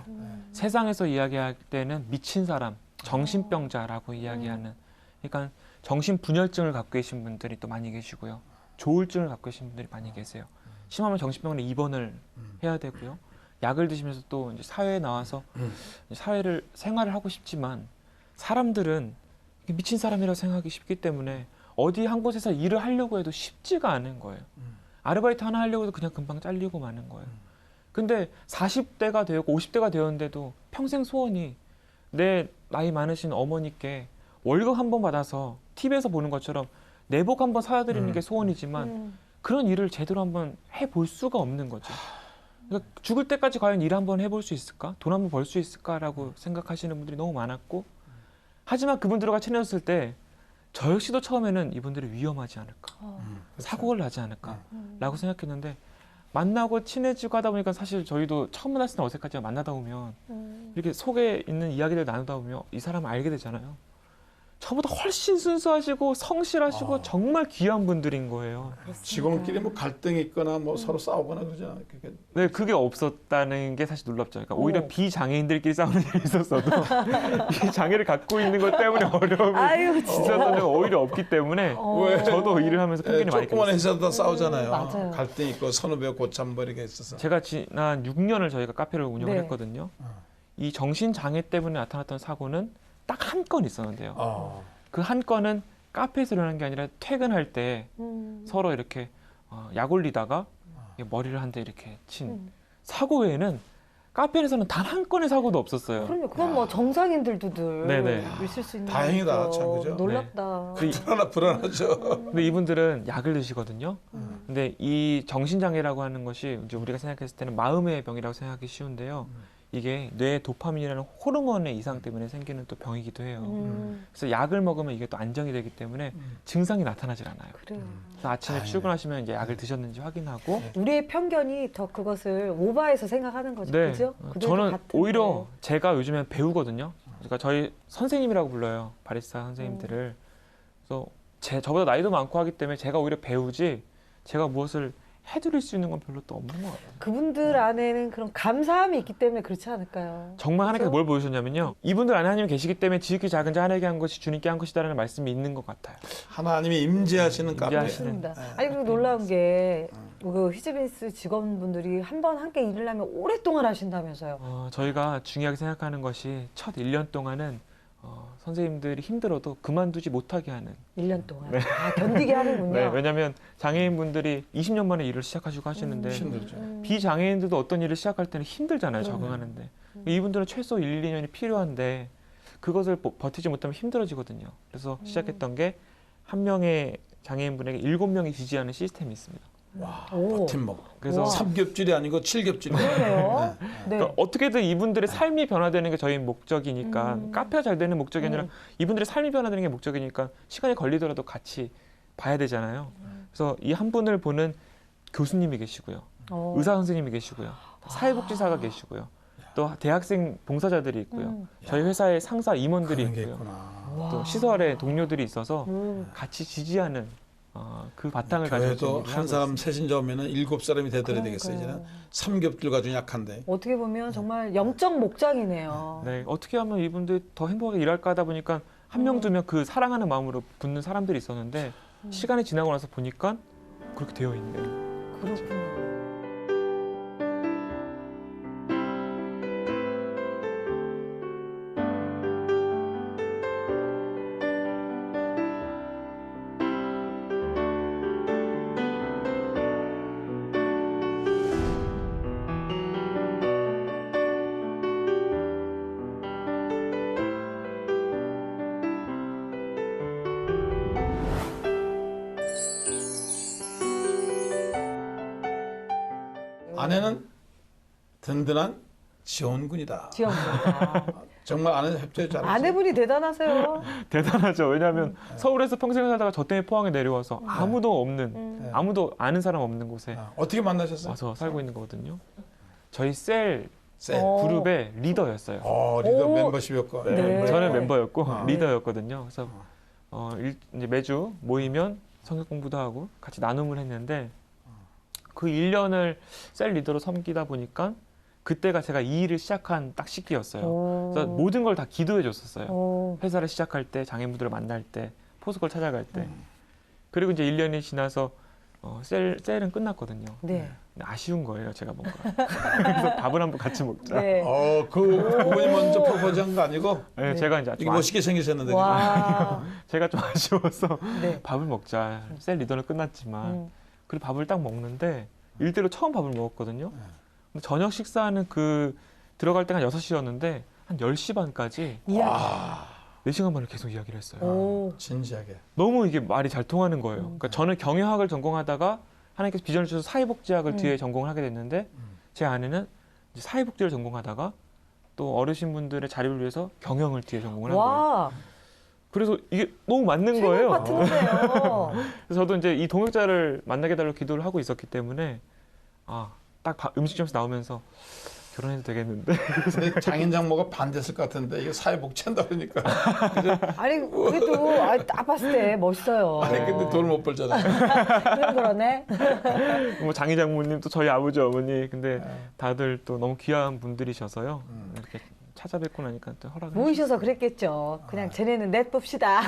세상에서 이야기할 때는 미친 사람, 정신병자라고 이야기하는 그러니까 정신분열증을 갖고 계신 분들이 또 많이 계시고요. 조울증을 갖고 계신 분들이 많이 계세요. 심하면 정신병원에 입원을 해야 되고요. 약을 드시면서 또 이제 사회에 나와서 사회를 생활을 하고 싶지만 사람들은 미친 사람이라고 생각하기 쉽기 때문에 어디 한 곳에서 일을 하려고 해도 쉽지가 않은 거예요. 아르바이트 하나 하려고 해도 그냥 금방 잘리고 마는 거예요. 근데 40대가 되었고 50대가 되었는데도 평생 소원이 내 나이 많으신 어머니께 월급 한 번 받아서 TV에서 보는 것처럼 내복 한 번 사드리는 게 소원이지만 그런 일을 제대로 한번 해볼 수가 없는 거죠. 그러니까 죽을 때까지 과연 일 한번 해볼 수 있을까? 돈 한번 벌 수 있을까라고 생각하시는 분들이 너무 많았고 하지만 그분들과 친해졌을 때 저 역시도 처음에는 이분들이 위험하지 않을까? 사고를 나지 않을까? 라고 생각했는데 만나고 친해지고 하다 보니까 사실 저희도 처음 만났을 때 어색하지만 만나다 보면 이렇게 속에 있는 이야기를 나누다 보면 이 사람을 알게 되잖아요. 저보다 훨씬 순수하시고 성실하시고 정말 귀한 분들인 거예요. 직원끼리 뭐 갈등이 있거나 뭐 서로 싸우거나 그러잖아. 네, 그게 없었다는 게 사실 놀랍죠. 그러니까 오히려 비장애인들끼리 싸우는 일이 있었어도 이 장애를 갖고 있는 것 때문에 어려움이 아유, 있었던 적은 오히려 없기 때문에 왜? 저도 일을 하면서 편견이 많이 조그만 있었어요. 회사도 싸우잖아요. 맞아요. 갈등 있고 선후배 고참벌이가 있어서. 제가 지난 6년을 저희가 카페를 운영을 네. 했거든요. 이 정신장애 때문에 나타났던 사고는 딱 한 건 있었는데요. 그 한 건은 카페에서 일어난 게 아니라 퇴근할 때 서로 이렇게 약 올리다가 머리를 한 대 이렇게 친 사고 외에는 카페에서는 단 한 건의 사고도 없었어요. 그럼요. 그건 뭐 정상인들도 네네. 있을 수 있는 다행이다, 거죠. 참, 그죠? 놀랍다. 불안하죠. 근데 이분들은 약을 드시거든요. 근데 이 정신장애라고 하는 것이 이제 우리가 생각했을 때는 마음의 병이라고 생각하기 쉬운데요. 이게 뇌 도파민이라는 호르몬의 이상 때문에 생기는 또 병이기도 해요. 그래서 약을 먹으면 이게 또 안정이 되기 때문에 증상이 나타나질 않아요. 그래요. 그래서 아침에 다행이네. 출근하시면 이제 약을 드셨는지 확인하고 우리의 편견이 더 그것을 오버해서 생각하는 거죠. 네. 그죠? 그들도 저는 같은데. 오히려 제가 요즘엔 배우거든요. 그러니까 저희 선생님이라고 불러요. 바리스타 선생님들을. 그래서 저보다 나이도 많고 하기 때문에 제가 오히려 배우지 제가 무엇을 해드릴 수 있는 건 별로 또 없는 것 같아요. 그분들 안에는 그런 감사함이 있기 때문에 그렇지 않을까요? 정말 하나님께서 그죠? 뭘 보여주셨냐면요. 이분들 안에 하나님이 계시기 때문에 지극히 작은 자 하나님께 한 것이 주님께 한 것이다라는 말씀이 있는 것 같아요. 하나님이 임재하시는 카페. 임재하시는. 맞습니다. 아니 그리고 놀라운 게 그 히즈빈스 직원분들이 한 번 함께 일을 하면 오랫동안 하신다면서요. 저희가 중요하게 생각하는 것이 첫 1년 동안은 선생님들이 힘들어도 그만두지 못하게 하는. 1년 동안. 아, 견디게 하는군요. 네, 왜냐하면 장애인분들이 20년 만에 일을 시작하시고 하시는데 힘들죠. 비장애인들도 어떤 일을 시작할 때는 힘들잖아요. 그럼요. 적응하는데. 이분들은 최소 1, 2년이 필요한데 그것을 버티지 못하면 힘들어지거든요. 그래서 시작했던 게 한 명의 장애인분에게 7명이 지지하는 시스템이 있습니다. 와, 오. 버팀목. 그래서 우와. 3겹줄이 아니고 7겹줄이. 그러네요. 네. 그러니까 어떻게든 이분들의 삶이 변화되는 게 저희 목적이니까 카페가 잘 되는 목적이 아니라 이분들의 삶이 변화되는 게 목적이니까 시간이 걸리더라도 같이 봐야 되잖아요. 그래서 이 한 분을 보는 교수님이 계시고요. 의사 선생님이 계시고요. 사회복지사가 계시고요. 또 대학생 봉사자들이 있고요. 저희 회사의 상사 임원들이 그런 게 있고요. 있구나. 또 시설에 동료들이 있어서 같이 지지하는 그 바탕을 가지고 교회도 일을 한 하고 사람 있습니다. 세신자 오면은 7사람이 되더라 되겠어요. 그러니까요. 이제는 3겹줄 가지고 약한데. 어떻게 보면 정말 영적 목장이네요. 네, 어떻게 하면 이분들이 더 행복하게 일할까 하다 보니까 한 명 두 명 그 사랑하는 마음으로 붙는 사람들이 있었는데 시간이 지나고 나서 보니까 그렇게 되어 있네요. 그렇군요. 아내는 든든한 지원군이다. 지영입니다. 정말 아내 협조해 잘했어요. 아내분이 대단하세요. 대단하죠. 왜냐하면 서울에서 평생 살다가 저 때문에 포항에 내려와서 아무도 없는, 네. 아무도 아는 사람 없는 곳에 어떻게 만나셨어요? 와서 살고 있는 거거든요. 저희 셀 셀. 어. 그룹의 리더였어요. 리더 오. 멤버십이었고. 네. 저는 멤버였고 아. 리더였거든요. 그래서 이제 매주 모이면 성경 공부도 하고 같이 나눔을 했는데 그 1년을 셀 리더로 섬기다 보니까 그때가 제가 이 일을 시작한 딱 시기였어요. 그래서 모든 걸 다 기도해 줬었어요. 회사를 시작할 때, 장애인분들을 만날 때, 포스코를 찾아갈 때. 그리고 이제 1년이 지나서 셀은 끝났거든요. 네. 근데 아쉬운 거예요, 제가 뭔가. 그래서 밥을 한번 같이 먹자. 네. 그분이 먼저 프로포즈한 거 아니고 네, 제가 이제 이게 멋있게 생기셨는데. 와. 제가 좀 아쉬워서 네. 밥을 먹자. 셀 리더는 끝났지만. 그리고 밥을 딱 먹는데 일대로 처음 밥을 먹었거든요. 근데 저녁 식사는 들어갈 때가 한 6시였는데 한 10시 반까지 이야. 4시간 반을 계속 이야기를 했어요. 오. 진지하게. 너무 이게 말이 잘 통하는 거예요. 그러니까 저는 경영학을 전공하다가 하나님께서 비전을 주셔서 사회복지학을 뒤에 전공을 하게 됐는데 제 아내는 이제 사회복지를 전공하다가 또 어르신분들의 자립을 위해서 경영을 뒤에 전공을 한 거예요. 와. 그래서 이게 너무 맞는 최고 거예요. 파트너네요. 그래서 저도 이제 이 동역자를 만나게 달라고 기도를 하고 있었기 때문에 딱 음식점에서 나오면서 결혼해도 되겠는데. 근데 장인 장모가 반대했을 것 같은데 이거 사회복지한다 그러니까. 아니 그래도 딱 봤을 때 멋있어요. 아니 근데 돈을 못 벌잖아요. 그럼 그러네. 뭐 장희 장모님 또 저희 아버지 어머니 근데 다들 또 너무 귀한 분들이셔서요. 이렇게 찾아뵙고 나니까 또 허락을 모이셔서 그랬겠죠. 그냥 쟤네는 냅둡시다.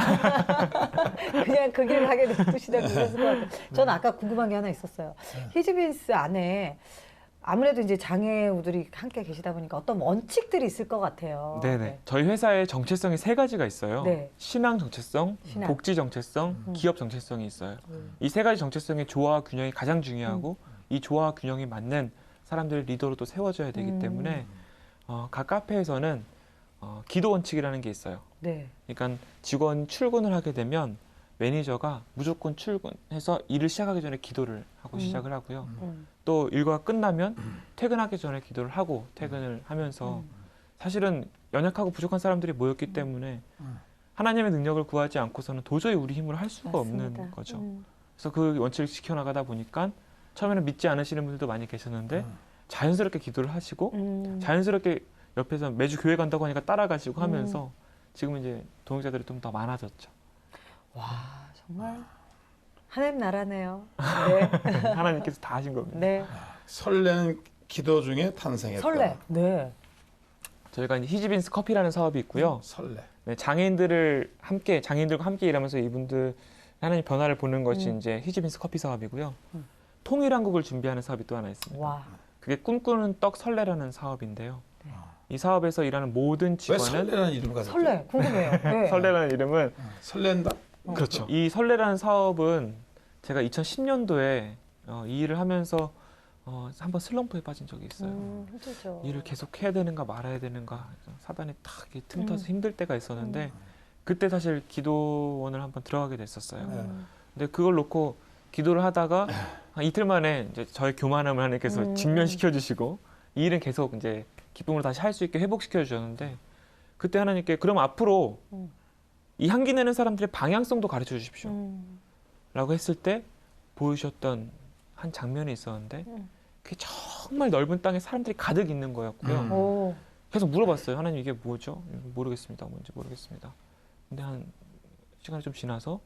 그냥 그 길 가게 냅둡시다. 그랬을 것 같아요. 저는 아까 궁금한 게 하나 있었어요. 히즈빈스 안에 아무래도 이제 장애우들이 함께 계시다 보니까 어떤 원칙들이 있을 것 같아요. 네네. 저희 회사의 정체성이 3가지가 있어요. 네. 신앙 정체성, 신앙. 복지 정체성, 기업 정체성이 있어요. 이 3가지 정체성의 조화와 균형이 가장 중요하고 이 조화와 균형이 맞는 사람들을 리더로 또 세워줘야 되기 때문에 각 카페에서는 기도 원칙이라는 게 있어요. 네. 그러니까 직원 출근을 하게 되면 매니저가 무조건 출근해서 일을 시작하기 전에 기도를 하고 시작을 하고요. 음. 또 일과가 끝나면 퇴근하기 전에 기도를 하고 퇴근을 하면서 사실은 연약하고 부족한 사람들이 모였기 때문에 하나님의 능력을 구하지 않고서는 도저히 우리 힘으로 할 수가 맞습니다. 없는 거죠. 그래서 그 원칙을 지켜나가다 보니까 처음에는 믿지 않으시는 분들도 많이 계셨는데 자연스럽게 기도를 하시고 자연스럽게 옆에서 매주 교회 간다고 하니까 따라가시고 하면서 지금 이제 동역자들이 좀 더 많아졌죠. 와, 정말 하나님 나라네요. 네. 하나님께서 다 하신 겁니다. 네. 설레는 기도 중에 탄생했다. 설레. 네. 저희가 이제 히지빈스 커피라는 사업이 있고요. 설레. 네, 장애인들과 함께 일하면서 이분들 하나님 변화를 보는 것이 이제 히지빈스 커피 사업이고요. 통일한국을 준비하는 사업이 또 하나 있습니다. 와. 그게 꿈꾸는 떡 설레라는 사업인데요. 네. 이 사업에서 일하는 모든 왜 직원은 설레라는 이름을 가졌죠? 설레. 궁금해요. 네. 설레라는 이름은 설렌다? 그렇죠. 이 설레라는 사업은 제가 2010년도에 이 일을 하면서 한번 슬럼프에 빠진 적이 있어요. 힘들죠. 일을 계속 해야 되는가 말아야 되는가 사단이 탁 이렇게 틈타서 힘들 때가 있었는데 그때 사실 기도원을 한번 들어가게 됐었어요. 근데 그걸 놓고 기도를 하다가 한 이틀 만에 이제 저의 교만함을 하나님께서 직면시켜 주시고 이 일은 계속 이제 기쁨으로 다시 할 수 있게 회복시켜 주셨는데 그때 하나님께 그럼 앞으로 이 향기 내는 사람들의 방향성도 가르쳐 주십시오. 라고 했을 때 보여주셨던 한 장면이 있었는데 그게 정말 넓은 땅에 사람들이 가득 있는 거였고요. 오. 계속 물어봤어요. 하나님 이게 뭐죠? 모르겠습니다. 뭔지 모르겠습니다. 근데 한 시간이 좀 지나서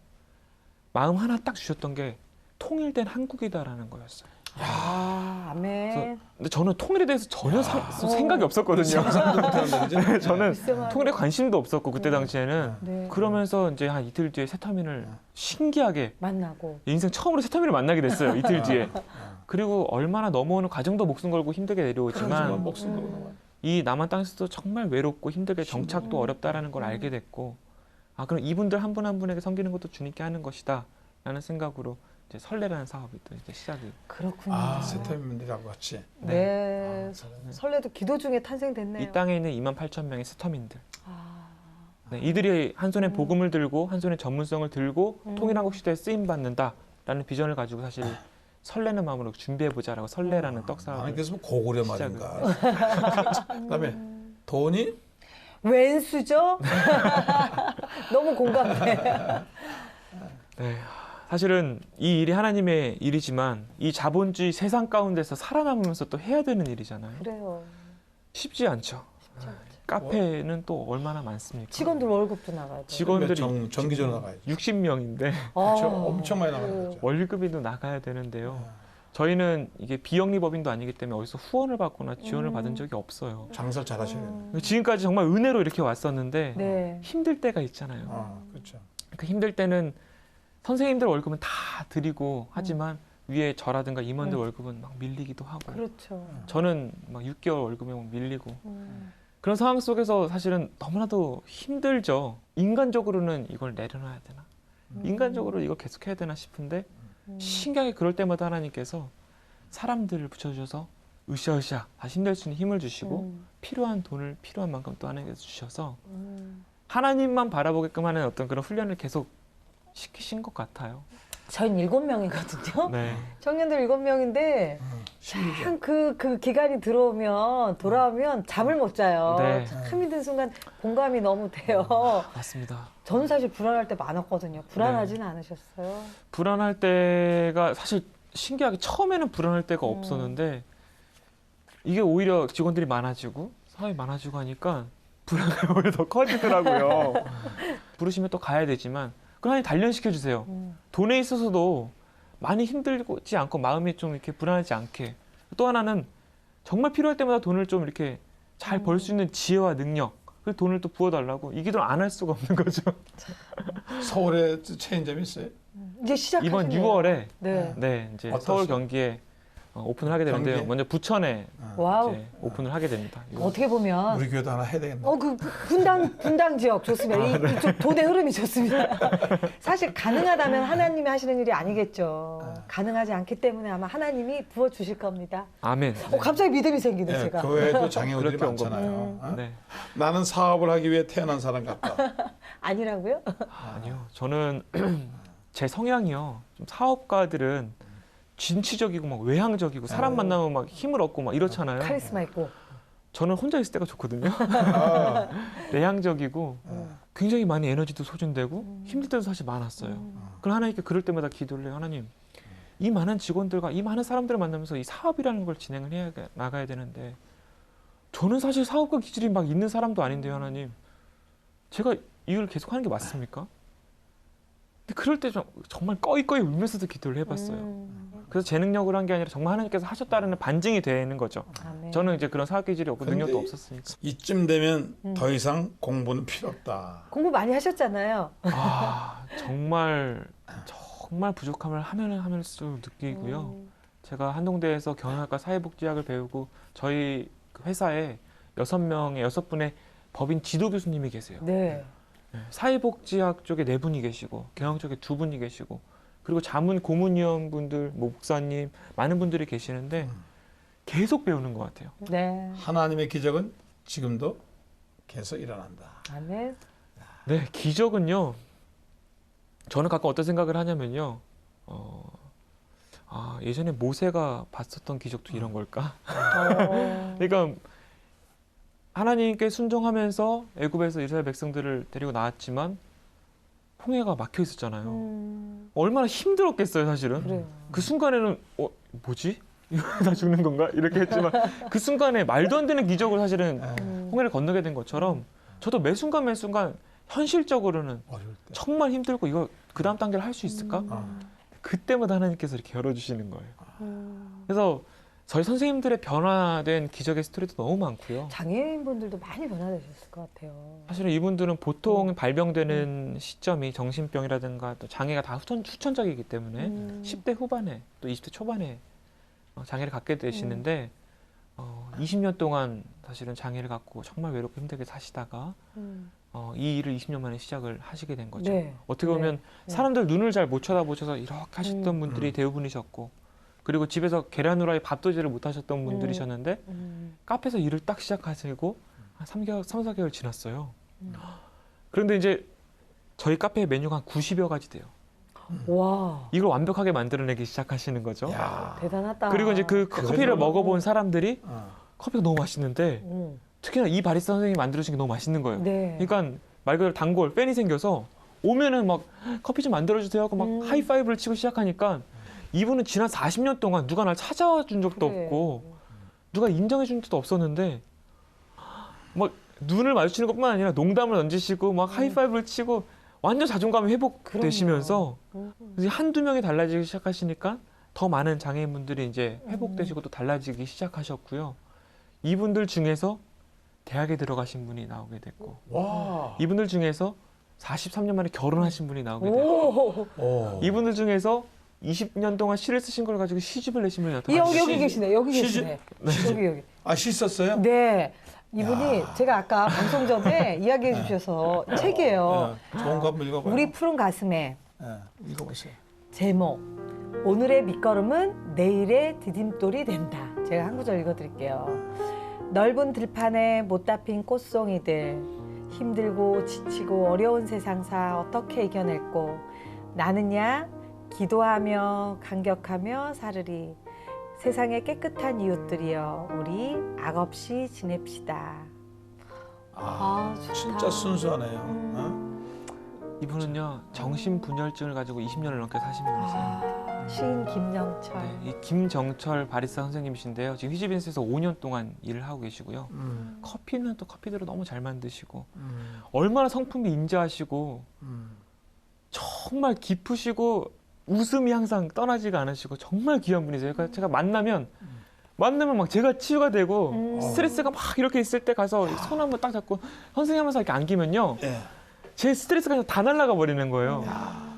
마음 하나 딱 주셨던 게 통일된 한국이다라는 거였어요. 아, 아멘. 근데 저는 통일에 대해서 전혀 생각이 없었거든요. 상상도 못하는데 그죠? 저는 글쎄 말이에요. 통일에 관심도 없었고 그때 당시에는 네. 그러면서 이제 한 이틀 뒤에 세터민을 신기하게 만나고. 인생 처음으로 세터민을 만나게 됐어요. 이틀 뒤에. 그리고 얼마나 넘어오는 과정도 목숨 걸고 힘들게 그러지만 내려오지만 목숨 걸고 나와요. 이 남한 땅에서도 정말 외롭고 힘들게 정착도 어렵다라는 걸 알게 됐고 아 그럼 이분들 한 분 한 분에게 섬기는 것도 주님께 하는 것이다 라는 생각으로 이제 설레라는 사업이 또 이제 시작이 그렇군요. 아, 세터민들하고 같이. 네. 아, 설레네. 설레도 기도 중에 탄생됐네요. 이 땅에 있는 28,000명의 스터민들 아. 네, 이들이 한 손에 복음을 들고 한 손에 전문성을 들고 통일한국 시대에 쓰임 받는다라는 비전을 가지고 사실 설레는 마음으로 준비해보자라고 설레라는 떡 사업을 하나님께서 뭐 고구려 시작을 말인가. 그다음에 돈이 웬수죠? 너무 공감돼. 네, 사실은 이 일이 하나님의 일이지만 이 자본주의 세상 가운데서 살아남으면서 또 해야 되는 일이잖아요. 그래요. 쉽지 않죠. 쉽지 않죠. 카페는 또 얼마나 많습니까? 직원들 월급도 나가야 돼. 직원들이 정기적으로 나가야죠. 60명인데 그렇죠. 엄청 많이 나가는 거죠. 월급이도 나가야 되는데요. 저희는 이게 비영리법인도 아니기 때문에 어디서 후원을 받거나 지원을 받은 적이 없어요. 장사를 잘 하셔야 돼요. 지금까지 정말 은혜로 이렇게 왔었는데 네. 힘들 때가 있잖아요. 아, 그렇죠. 그 힘들 때는 선생님들 월급은 다 드리고 하지만 위에 저라든가 임원들 월급은 막 밀리기도 하고 그렇죠. 저는 막 6개월 월급에 막 밀리고 그런 상황 속에서 사실은 너무나도 힘들죠. 인간적으로는 이걸 내려놔야 되나? 인간적으로 이걸 계속해야 되나 싶은데 신기하게 그럴 때마다 하나님께서 사람들을 붙여주셔서 으쌰으쌰 다시 힘낼 수 있는 힘을 주시고 필요한 돈을 필요한 만큼 또 하나님께서 주셔서 하나님만 바라보게끔 하는 어떤 그런 훈련을 계속 시키신 것 같아요. 저희는 7명이거든요. 네. 청년들 7명인데 힘들죠. 참 그 기간이 돌아오면 잠을 못 자요. 네. 참 힘든 순간 공감이 너무 돼요. 맞습니다. 저는 사실 불안할 때 많았거든요. 불안하지는 않으셨어요? 불안할 때가 사실 신기하게 처음에는 불안할 때가 없었는데 이게 오히려 직원들이 많아지고 사람이 많아지고 하니까 불안감이 오히려 더 커지더라고요. 부르시면 또 가야 되지만 그럼 하나님 단련시켜 주세요. 돈에 있어서도 많이 힘들지 않고 마음이 좀 이렇게 불안하지 않게 또 하나는 정말 필요할 때마다 돈을 좀 이렇게 잘 벌 수 있는 지혜와 능력 그 돈을 또 부어달라고 이 기도를 안 할 수가 없는 거죠. 서울에 체인점이 있어요? 이제 시작하시네요. 이번 6월에 네. 네 이제 어떠세요? 서울 경기에 오픈을 하게 되는데요. 경기에? 먼저 부천에 와우. 이제 오픈을 하게 됩니다. 이거. 어떻게 보면 우리 교회도 하나 해야 되겠네. 그 분당 지역 좋습니다. 이쪽 돈의 흐름이 좋습니다. 사실 가능하다면 하나님이 하시는 일이 아니겠죠. 가능하지 않기 때문에 아마 하나님이 부어 주실 겁니다. 아멘. 갑자기 믿음이 생기네 네, 제가. 교회도 장애우들이 그렇게 온 많잖아요. 어? 네. 나는 사업을 하기 위해 태어난 사람 같다. 아니라고요? 아니요. 저는 제 성향이요. 좀 사업가들은 진취적이고 막 외향적이고 사람 만나면 막 힘을 얻고 막 이렇잖아요. 카리스마 있고. 저는 혼자 있을 때가 좋거든요. 아, 내향적이고 굉장히 많이 에너지도 소진되고 힘들 때도 사실 많았어요. 그럼 하나님께 그럴 때마다 기도를 해요. 하나님, 이 많은 직원들과 이 많은 사람들을 만나면서 이 사업이라는 걸 진행을 해야 나가야 되는데 저는 사실 사업가 기질이 막 있는 사람도 아닌데요. 하나님, 제가 이 일을 계속 하는 게 맞습니까? 근데 그럴 때 정말 꺼이꺼이 울면서도 기도를 해봤어요. 그래서 제 능력으로 한 게 아니라 정말 하나님께서 하셨다는 반증이 되는 거죠. 아멘. 저는 이제 그런 사업 기질이 없고 능력도 근데 없었으니까. 이쯤 되면 더 이상 공부는 필요 없다. 공부 많이 하셨잖아요. 아, 정말 부족함을 하면 할수록 느끼고요. 제가 한동대에서 경영학과 사회복지학을 배우고 저희 그 회사에 6분의 법인 지도 교수님이 계세요. 네. 네, 사회복지학 쪽에 4분이 계시고 경영 쪽에 2분이 계시고 그리고 자문 고문위원분들, 목사님 많은 분들이 계시는데 계속 배우는 것 같아요. 네. 하나님의 기적은 지금도 계속 일어난다. 아멘. 네, 기적은요. 저는 가끔 어떤 생각을 하냐면요. 예전에 모세가 봤었던 기적도 이런 걸까? 그러니까 하나님께 순종하면서 애굽에서 이스라엘 백성들을 데리고 나왔지만 홍해가 막혀 있었잖아요. 얼마나 힘들었겠어요, 사실은. 그래요. 그 순간에는 뭐지? 이거 다 죽는 건가? 이렇게 했지만 그 순간에 말도 안 되는 기적을 사실은 홍해를 건너게 된 것처럼 저도 매 순간 매 순간 현실적으로는 어려울 때. 정말 힘들고 이거 그 다음 단계를 할 수 있을까? 그때마다 하나님께서 이렇게 열어주시는 거예요. 그래서 저희 선생님들의 변화된 기적의 스토리도 너무 많고요. 장애인분들도 많이 변화되셨을 것 같아요. 사실은 이분들은 보통 발병되는 시점이 정신병이라든가 또 장애가 다 후천적이기 때문에 10대 후반에 또 20대 초반에 장애를 갖게 되시는데 20년 동안 사실은 장애를 갖고 정말 외롭고 힘들게 사시다가 이 일을 20년 만에 시작을 하시게 된 거죠. 네. 어떻게 보면 네. 사람들 눈을 잘 못 쳐다보셔서 이렇게 하셨던 분들이 대부분이셨고 그리고 집에서 계란 후라이 밥도제를 못 하셨던 분들이셨는데 카페에서 일을 딱 시작하시고 한 3-4개월 지났어요. 그런데 이제 저희 카페의 메뉴가 한 90여 가지 돼요. 와. 이걸 완벽하게 만들어내기 시작하시는 거죠. 야. 대단하다. 그리고 이제 그 그래도 커피를 먹어본 사람들이 어. 커피가 너무 맛있는데 특히나 이 바리스타 선생님이 만들어주신 게 너무 맛있는 거예요. 네. 그러니까 말 그대로 단골 팬이 생겨서 오면은 막 커피 좀 만들어주세요 하고 막 하이파이브를 치고 시작하니까 이분은 지난 40년 동안 누가 날 찾아와 준 적도 그래. 없고 누가 인정해 준 적도 없었는데 막 눈을 마주치는 것뿐만 아니라 농담을 던지시고 막 하이파이브를 치고 완전 자존감이 회복되시면서 이제 한두 명이 달라지기 시작하시니까 더 많은 장애인분들이 이제 회복되시고 또 달라지기 시작하셨고요. 이분들 중에서 대학에 들어가신 분이 나오게 됐고 와. 이분들 중에서 43년 만에 결혼하신 분이 나오게 됐고 오. 오. 이분들 중에서 20년 동안 시를 쓰신 걸 가지고 시집을 내신 분이 나타났어요. 여기 계시네. 여기 시집? 계시네. 여기. 아, 씻었어요? 네. 이분이 제가 아까 방송 전에 이야기해 주셔서 책이에요. 좋은 거 한번 읽어봐요. 우리 푸른 가슴에 읽어보세요. 제목 오늘의 밑거름은 내일의 디딤돌이 된다. 제가 한 구절 읽어드릴게요. 넓은 들판에 못다 핀 꽃송이들 힘들고 지치고 어려운 세상사 어떻게 이겨냈고 나는야 기도하며 간격하며 살으리 세상의 깨끗한 이웃들이여 우리 악없이 지냅시다. 좋다. 진짜 순수하네요. 어? 이분은요 정신분열증을 가지고 20년을 넘게 사신 분이세요. 시인 김영철. 네, 이 김정철 바리스타 선생님이신데요. 지금 휘지빈스에서 5년 동안 일을 하고 계시고요. 커피는 또 커피대로 너무 잘 만드시고 얼마나 성품이 인자하시고 정말 깊으시고 웃음이 항상 떠나지가 않으시고 정말 귀한 분이세요. 그러니까 제가 만나면 막 제가 치유가 되고 스트레스가 막 이렇게 있을 때 가서 손 한번 딱 잡고 선생님 하면서 이렇게 안기면요. 예. 제 스트레스가 그냥 다 날아가 버리는 거예요.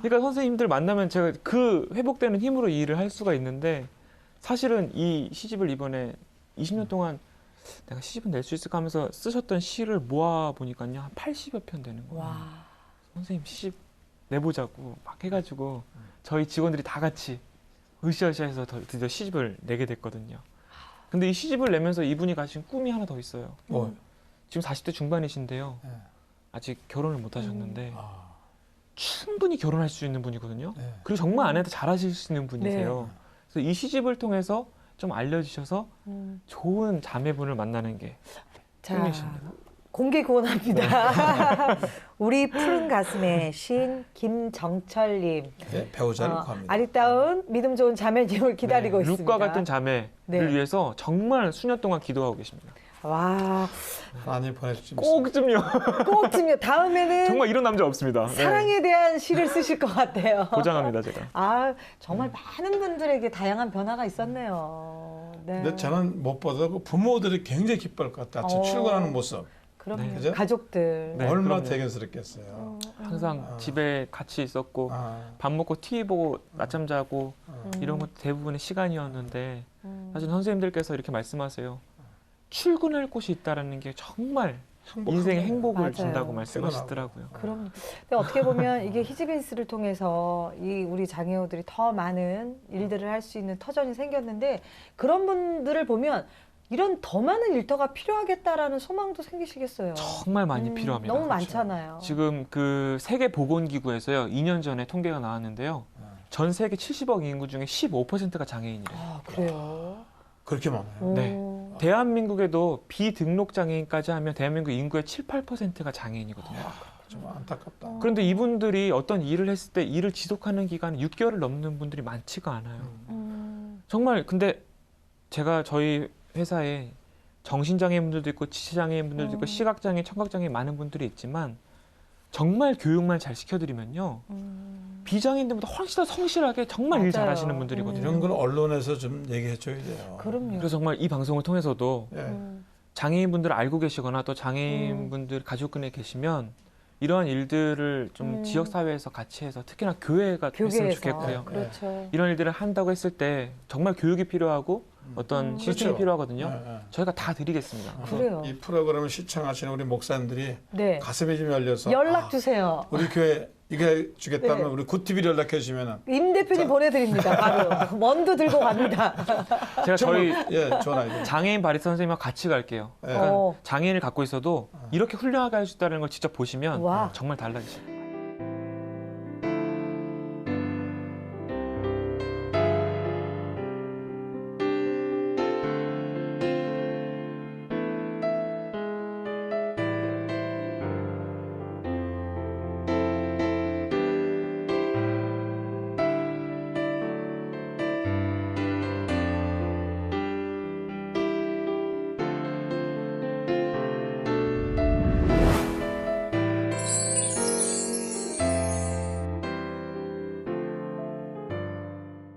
그러니까 선생님들 만나면 제가 그 회복되는 힘으로 이 일을 할 수가 있는데 사실은 이 시집을 이번에 20년 동안 내가 시집은 낼 수 있을까 하면서 쓰셨던 시를 모아 보니까요. 한 80여 편 되는 거예요. 와. 선생님 시집 내보자고 막 해가지고 저희 직원들이 다 같이 으쌰으쌰해서 드디어 시집을 내게 됐거든요. 근데 이 시집을 내면서 이분이 가진 꿈이 하나 더 있어요. 뭐? 지금 40대 중반이신데요. 예. 아직 결혼을 못 하셨는데 아. 충분히 결혼할 수 있는 분이거든요. 네. 그리고 정말 아내한테 잘하실 수 있는 분이세요. 그래서 이 시집을 통해서 좀 알려주셔서 좋은 자매분을 만나는 게 자, 꿈이십니다. 공개 구원합니다. 우리 푸른 가슴의 시인 김정철님. 네, 배우자를 구합니다. 아리따운 믿음 좋은 자매님을 기다리고 있습니다. 룩과 같은 자매를 네. 위해서 정말 수년 동안 기도하고 계십니다. 와, 하나님 보내주십니다. 꼭 좀요. 꼭 좀 다음에는 정말 이런 남자 없습니다. 네. 사랑에 대한 시를 쓰실 것 같아요. 보장합니다, 제가. 아, 정말 많은 분들에게 다양한 변화가 있었네요. 네. 근데 저는 무엇보다 그 부모들이 굉장히 기뻐할 것 같아요. 아침 출근하는 모습. 그럼요. 네. 그죠? 가족들. 네, 얼마나 그럼요. 대견스럽겠어요. 항상 집에 같이 있었고 아, 밥 먹고 TV 보고 낮잠 자고 이런 것도 대부분의 시간이었는데 사실 선생님들께서 이렇게 말씀하세요. 출근할 곳이 있다라는 게 정말 인생의 행복을 맞아요. 준다고 말씀하시더라고요. 그럼. 근데 어떻게 보면 이게 히지빈스를 통해서 이 우리 장애우들이 더 많은 일들을 할 수 있는 터전이 생겼는데 그런 분들을 보면 이런 더 많은 일터가 필요하겠다라는 소망도 생기시겠어요. 정말 많이 필요합니다. 너무 많잖아요. 지금 그 세계 보건기구에서요, 2년 전에 통계가 나왔는데요. 전 세계 70억 인구 중에 15%가 장애인이래요. 아, 그래요? 그렇게 많아요. 오. 네. 대한민국에도 비등록 장애인까지 하면 대한민국 인구의 7, 8%가 장애인이거든요. 좀 안타깝다. 그런데 이분들이 어떤 일을 했을 때 일을 지속하는 기간이 6개월을 넘는 분들이 많지가 않아요. 정말 근데 제가 저희 회사에 정신장애인분들도 있고 지체장애인분들도 있고 시각장애, 청각장애 많은 분들이 있지만 정말 교육만 잘 시켜드리면요. 비장애인들보다 훨씬 더 성실하게 정말 일 맞아요. 잘하시는 분들이거든요. 이런 걸 언론에서 좀 얘기해줘야 돼요. 그럼요. 그래서 정말 이 방송을 통해서도 예. 장애인분들을 알고 계시거나 또 장애인분들 가족근에 계시면 이러한 일들을 좀 지역사회에서 같이 해서 특히나 교회가 했으면 교계에서. 좋겠고요. 그렇죠. 이런 일들을 한다고 했을 때 정말 교육이 필요하고 어떤 시스템이 그렇죠. 필요하거든요. 예, 예. 저희가 다 드리겠습니다. 그래요. 이 프로그램을 시청하시는 우리 목사님들이 네. 가슴이 좀 열려서 연락 주세요. 우리 교회 이게 주겠다면 네. 우리 굿TV를 연락해 주시면 임 대표님 보내드립니다. 바로 원두 들고 갑니다. 제가 저희 예, 좋은 아이디어. 장애인 바리스타 선생님과 같이 갈게요. 예. 그러니까 어. 장애인을 갖고 있어도 이렇게 훌륭하게 할 수 있다는 걸 직접 보시면 와. 정말 달라지죠.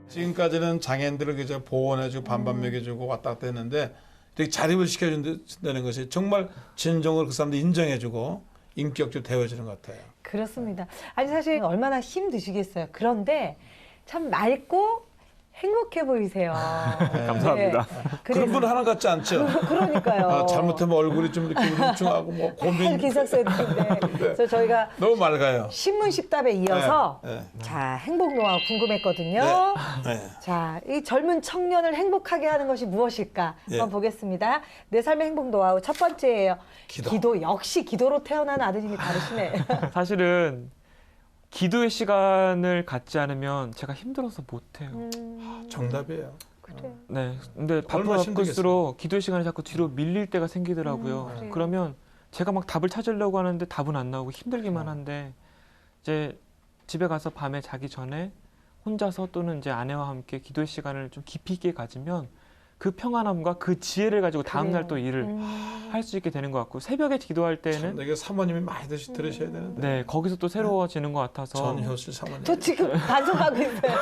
지금까지는 장애인들을 그저 보호해주고 반반 먹여주고 왔다 갔다 했는데 이렇게 자립을 시켜준다는 것이 정말 진정으로 그 사람들 인정해주고 인격적으로 대해주는 것 같아요. 그렇습니다. 아니 사실 얼마나 힘드시겠어요. 그런데 참 맑고 행복해 보이세요. 감사합니다. 그런 분 하나 같지 않죠? 그러니까요. 아, 잘못하면 얼굴이 좀 이렇게 우중충하고 뭐 고민 이렇게 있었어야 되는데. 그래서 저희가 너무 맑아요. 신문 십답에 이어서 네, 자 행복 노하우 궁금했거든요. 네. 자, 이 젊은 청년을 행복하게 하는 것이 무엇일까 예. 한번 보겠습니다. 내 삶의 행복 노하우 첫 번째예요. 기도. 역시 기도로 태어난 아드님이 다르시네. 사실은 기도의 시간을 갖지 않으면 제가 힘들어서 못해요. 정답이에요. 그래. 네. 근데 얼마나 바쁠수록 기도의 시간이 자꾸 뒤로 밀릴 때가 생기더라고요. 그래요. 그러면 제가 막 답을 찾으려고 하는데 답은 안 나오고 힘들기만 한데 이제 집에 가서 밤에 자기 전에 혼자서 또는 이제 아내와 함께 기도의 시간을 좀 깊이 있게 가지면 그 평안함과 그 지혜를 가지고 다음날 또 일을 할 수 있게 되는 것 같고 새벽에 기도할 때는 이게 사모님이 많이 들으셔야 되는데. 네 거기서 또 새로워지는 것 같아서 전효실 사모님. 저 지금 반성하고 있어요.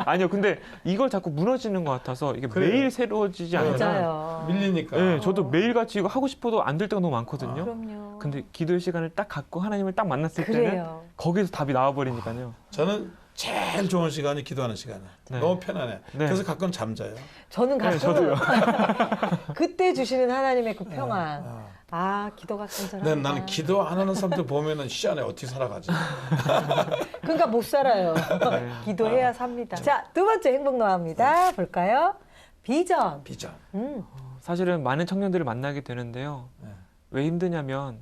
아니요 근데 이걸 자꾸 무너지는 것 같아서 이게 그래요. 매일 새로워지지 않으면 맞아요. 밀리니까. 네, 저도 매일같이 이거 하고 싶어도 안 될 때가 너무 많거든요. 그럼요. 근데 기도의 시간을 딱 갖고 하나님을 딱 만났을 때는 그래요. 거기서 답이 나와버리니까요. 저는 제일 좋은 시간이 기도하는 시간이에요. 네. 너무 편안해. 네. 그래서 가끔 잠자요. 저는 가끔 저도요. 그때 주시는 하나님의 그 평안. 아. 아, 기도가 간절하다. 근데 나는 기도 안 하는 사람들 보면은 시안에 어떻게 살아가지? 그러니까 못 살아요. 네. 기도해야 삽니다. 자, 두 번째 행복 노하우입니다. 볼까요? 비전. 비전. 음. 사실은 많은 청년들을 만나게 되는데요. 네. 왜 힘드냐면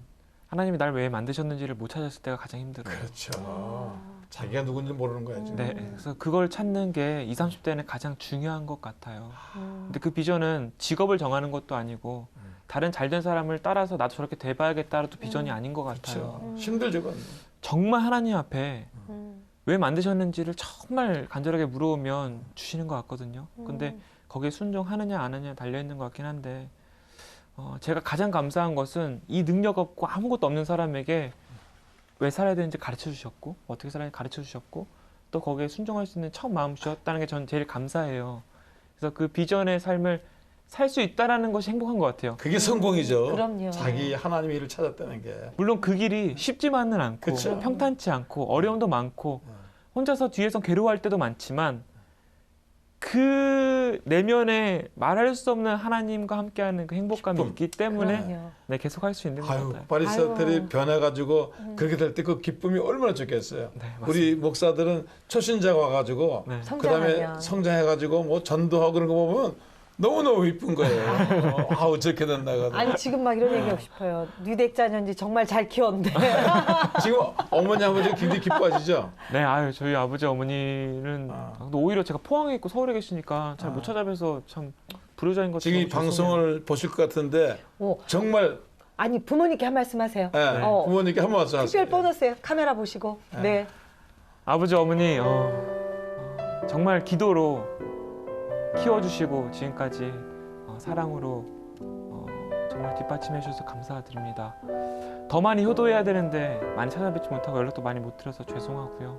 하나님이 날 왜 만드셨는지를 못 찾았을 때가 가장 힘들어요. 그렇죠. 자기가 누군지 모르는 거야 지금. 네, 그래서 그걸 찾는 게 20, 30대는 가장 중요한 것 같아요. 근데 그 비전은 직업을 정하는 것도 아니고 다른 잘된 사람을 따라서 나도 저렇게 돼봐야겠다도 비전이 아닌 것 같아요. 그렇죠. 힘들죠. 그건. 정말 하나님 앞에 음. 왜 만드셨는지를 정말 간절하게 물어보면 주시는 것 같거든요. 근데 거기에 순종하느냐 안 하느냐 달려있는 것 같긴 한데 제가 가장 감사한 것은 이 능력 없고 아무것도 없는 사람에게 왜 살아야 되는지 가르쳐 주셨고 어떻게 살아야 되는지 가르쳐 주셨고 또 거기에 순종할 수 있는 첫 마음 주셨다는 게 전 제일 감사해요. 그래서 그 비전의 삶을 살 수 있다라는 것이 행복한 것 같아요. 그게 성공이죠. 그럼요. 자기 하나님의 일을 찾았다는 게. 물론 그 길이 쉽지만은 않고 그쵸. 평탄치 않고 어려움도 많고 혼자서 뒤에서 괴로워할 때도 많지만 그 내면에 말할 수 없는 하나님과 함께하는 그 행복감이 기쁨. 있기 때문에 그럼요. 네, 계속 할 수 있는 것 아유, 같아요. 바리새들이 아유. 변해가지고 그렇게 될 때 그 기쁨이 얼마나 좋겠어요. 네, 맞습니다. 우리 목사들은 초신자가 와가지고 네. 그다음에 성장하면. 성장해가지고 뭐 전도하고 그런 거 보면 너무너무 이쁜 거예요. 아우 저렇게 된다고. 아니 지금 막 이런 얘기하고 싶어요. 뉘댁자녀인지 정말 잘 키웠는데. 지금 어머니 아버지 굉장히 기뻐하시죠? 네, 아유 저희 아버지 어머니는 아. 근데 오히려 제가 포항에 있고 서울에 계시니까 잘 못 찾아뵈서 참 불효자인 것 지금 이 같아요. 방송을 보실 것 같은데 오, 정말 아니 부모님께 한 말씀 하세요. 예, 어. 부모님께 한 말씀 하세요. 특별 보너스예요. 카메라 보시고. 네. 아버지 어머니 정말 기도로 키워주시고 지금까지 사랑으로 정말 뒷받침해 주셔서 감사드립니다. 더 많이 효도해야 되는데 많이 찾아뵙지 못하고 연락도 많이 못 드려서 죄송하고요.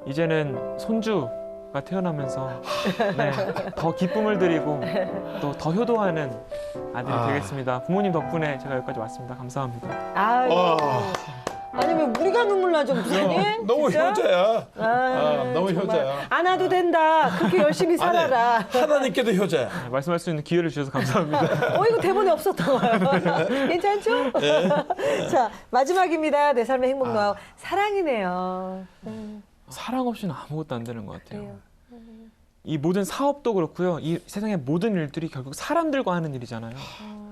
이제는 손주가 태어나면서 네, 더 기쁨을 드리고 또 더 효도하는 아들이 아. 되겠습니다. 부모님 덕분에 제가 여기까지 왔습니다. 감사합니다. 아유. 와. 아니 왜 우리가 눈물 나죠, 목사님? 너무 진짜? 효자야. 아, 너무 정말. 효자야. 안 와도 된다. 그렇게 열심히 살아라. 하나님께도 효자야. 네, 말씀할 수 있는 기회를 주셔서 감사합니다. 이거 대본에 없었던 거예요. 괜찮죠? 자, 마지막입니다. 내 삶의 행복 노하우. 사랑이네요. 사랑 없이는 아무것도 안 되는 것 같아요. 그래요. 이 모든 사업도 그렇고요. 이 세상의 모든 일들이 결국 사람들과 하는 일이잖아요.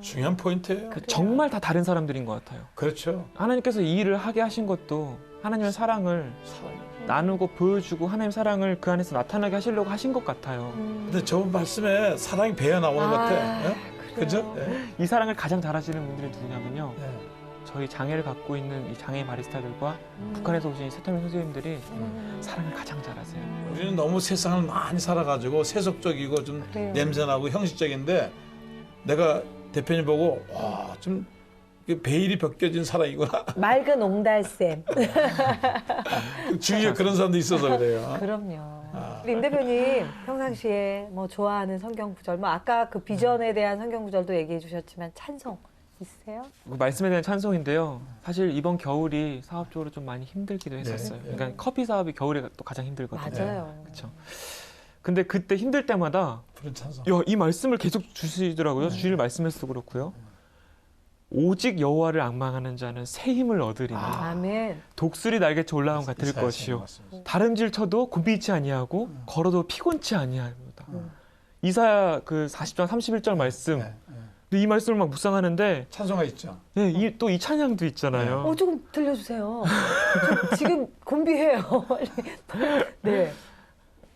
중요한 포인트예요. 정말 다 다른 사람들인 것 같아요. 그렇죠. 하나님께서 이 일을 하게 하신 것도 하나님의 사랑을 나누고 보여주고 하나님의 사랑을 그 안에서 나타나게 하시려고 하신 것 같아요. 근데 저 말씀에 사랑이 배어 나오는 것 같아. 예? 그죠? 예. 이 사랑을 가장 잘하시는 분들이 누구냐면요. 예. 저희 장애를 갖고 있는 이 장애 바리스타들과 북한에서 오신 이 세터민 선생님들이 사랑을 가장 잘하세요. 우리는 너무 세상을 많이 살아가지고 세속적이고 좀 그래요. 냄새나고 형식적인데 내가 대표님 보고 와, 좀 베일이 벗겨진 사랑이구나. 맑은 옹달샘. 주위에 그런 사람도 있어서 그래요. 그럼요. 아. 우리 임 대표님 평상시에 뭐 좋아하는 성경 구절, 뭐 아까 그 비전에 대한 성경 구절도 얘기해 주셨지만 찬송 있으세요? 그 말씀에 대한 찬송인데요. 사실 이번 겨울이 사업적으로 좀 많이 힘들기도 했었어요. 네. 그러니까 커피 사업이 겨울에 또 가장 힘들거든요. 맞아요. 그렇죠. 근데 그때 힘들 때마다 푸른 찬송. 이 말씀을 계속 주시더라고요. 주일 말씀에서도 그렇고요. 오직 여호와를 앙망하는 자는 새 힘을 얻으리니 아멘. 독수리 날개쳐 올라감 같을 것이요 다름질 쳐도 곤비치 아니하고 걸어도 피곤치 아니하리로다. 이사야 그 40장 31절 말씀. 네, 네. 근데 이 말씀을 막 묵상하는데 찬송가 있죠. 네, 또 이 찬양도 있잖아요. 조금 들려주세요. 저 지금 곤비해요. 빨리. 네.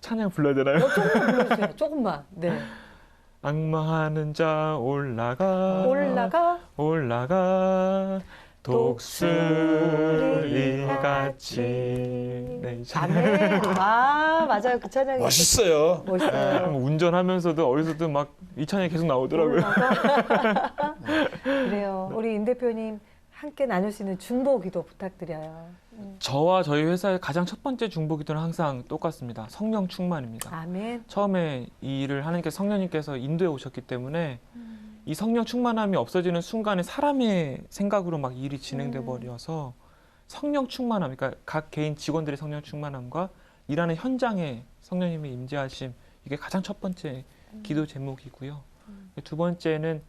찬양 불러야 되나요? 조금만 불러주세요. 조금만. 네. 앙망하는 자 올라가 올라가 독수리 같이. 네, 이 찬양. 아멘. 아 맞아요. 그 찬양이 멋있어요. 멋있어요. 운전하면서도 어디서든 막 이 찬양이 계속 나오더라고요. 그래요. 우리 임 대표님 함께 나눌 수 있는 중보기도 부탁드려요. 저와 저희 회사의 가장 첫 번째 중보기도는 항상 똑같습니다. 성령 충만입니다. 아멘. 처음에 이 일을 하나님께서 성령님께서 인도해 오셨기 때문에 이 성령 충만함이 없어지는 순간에 사람의 생각으로 막 일이 진행돼 버려서 성령 충만함, 그러니까 각 개인 직원들의 성령 충만함과 일하는 현장에 성령님의 임재하심, 이게 가장 첫 번째 기도 제목이고요. 두 번째는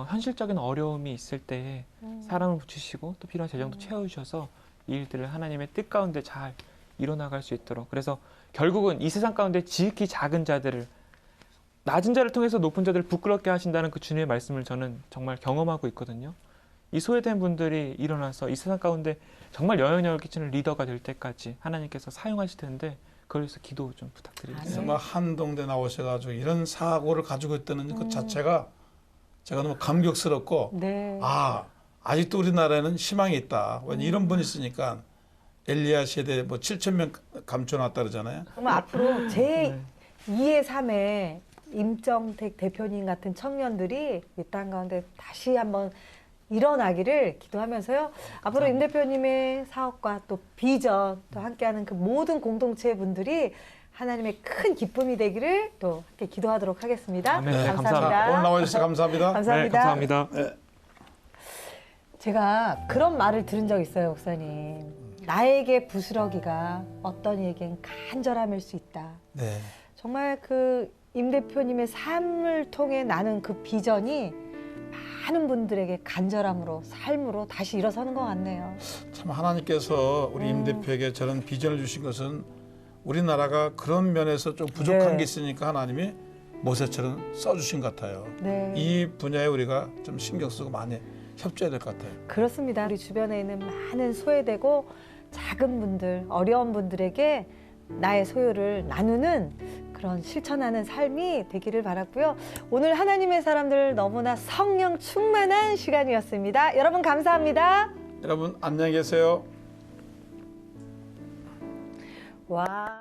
현실적인 어려움이 있을 때에 사람을 붙이시고 또 필요한 재정도 채워주셔서 이 일들을 하나님의 뜻 가운데 잘 이뤄나갈 수 있도록, 그래서 결국은 이 세상 가운데 지극히 작은 자들을, 낮은 자를 통해서 높은 자들을 부끄럽게 하신다는 그 주님의 말씀을 저는 정말 경험하고 있거든요. 이 소외된 분들이 일어나서 이 세상 가운데 정말 영향력을 끼치는 리더가 될 때까지 하나님께서 사용하실 텐데 그걸 위해서 기도 좀 부탁드리겠습니다. 정말 한동대 나오셔가지고 이런 사고를 가지고 있다는 것 자체가 제가 너무 감격스럽고 네. 아직도 우리나라에는 희망이 있다. 왜냐면 이런 분이 있으니까 엘리야 세대 뭐 7천 명 감춰놨다 그러잖아요. 정말 앞으로 제 네. 2의 3의 임정택 대표님 같은 청년들이 이 땅 가운데 다시 한번 일어나기를 기도하면서요. 앞으로 임 대표님의 사업과 또 비전 또 함께하는 그 모든 공동체 분들이 하나님의 큰 기쁨이 되기를 또 함께 기도하도록 하겠습니다. 아멘. 네, 감사합니다. 오늘 나와주셔서 감사합니다. 감사합니다. 네, 감사합니다. 제가 그런 말을 들은 적 있어요, 목사님. 나에게 부스러기가 어떤 이에겐 간절함일 수 있다. 네. 정말 그 임 대표님의 삶을 통해 나는 그 비전이 많은 분들에게 간절함으로 삶으로 다시 일어서는 것 같네요. 참 하나님께서 우리 임 대표에게 저런 비전을 주신 것은 우리나라가 그런 면에서 좀 부족한 네. 게 있으니까 하나님이 모세처럼 써주신 것 같아요. 네. 이 분야에 우리가 좀 신경 쓰고 많이 협조해야 될 것 같아요. 그렇습니다. 우리 주변에 있는 많은 소외되고 작은 분들, 어려운 분들에게 나의 소유를 나누는 그런 실천하는 삶이 되기를 바랐고요. 오늘 하나님의 사람들 너무나 성령 충만한 시간이었습니다. 여러분 감사합니다. 여러분 안녕히 계세요. 와.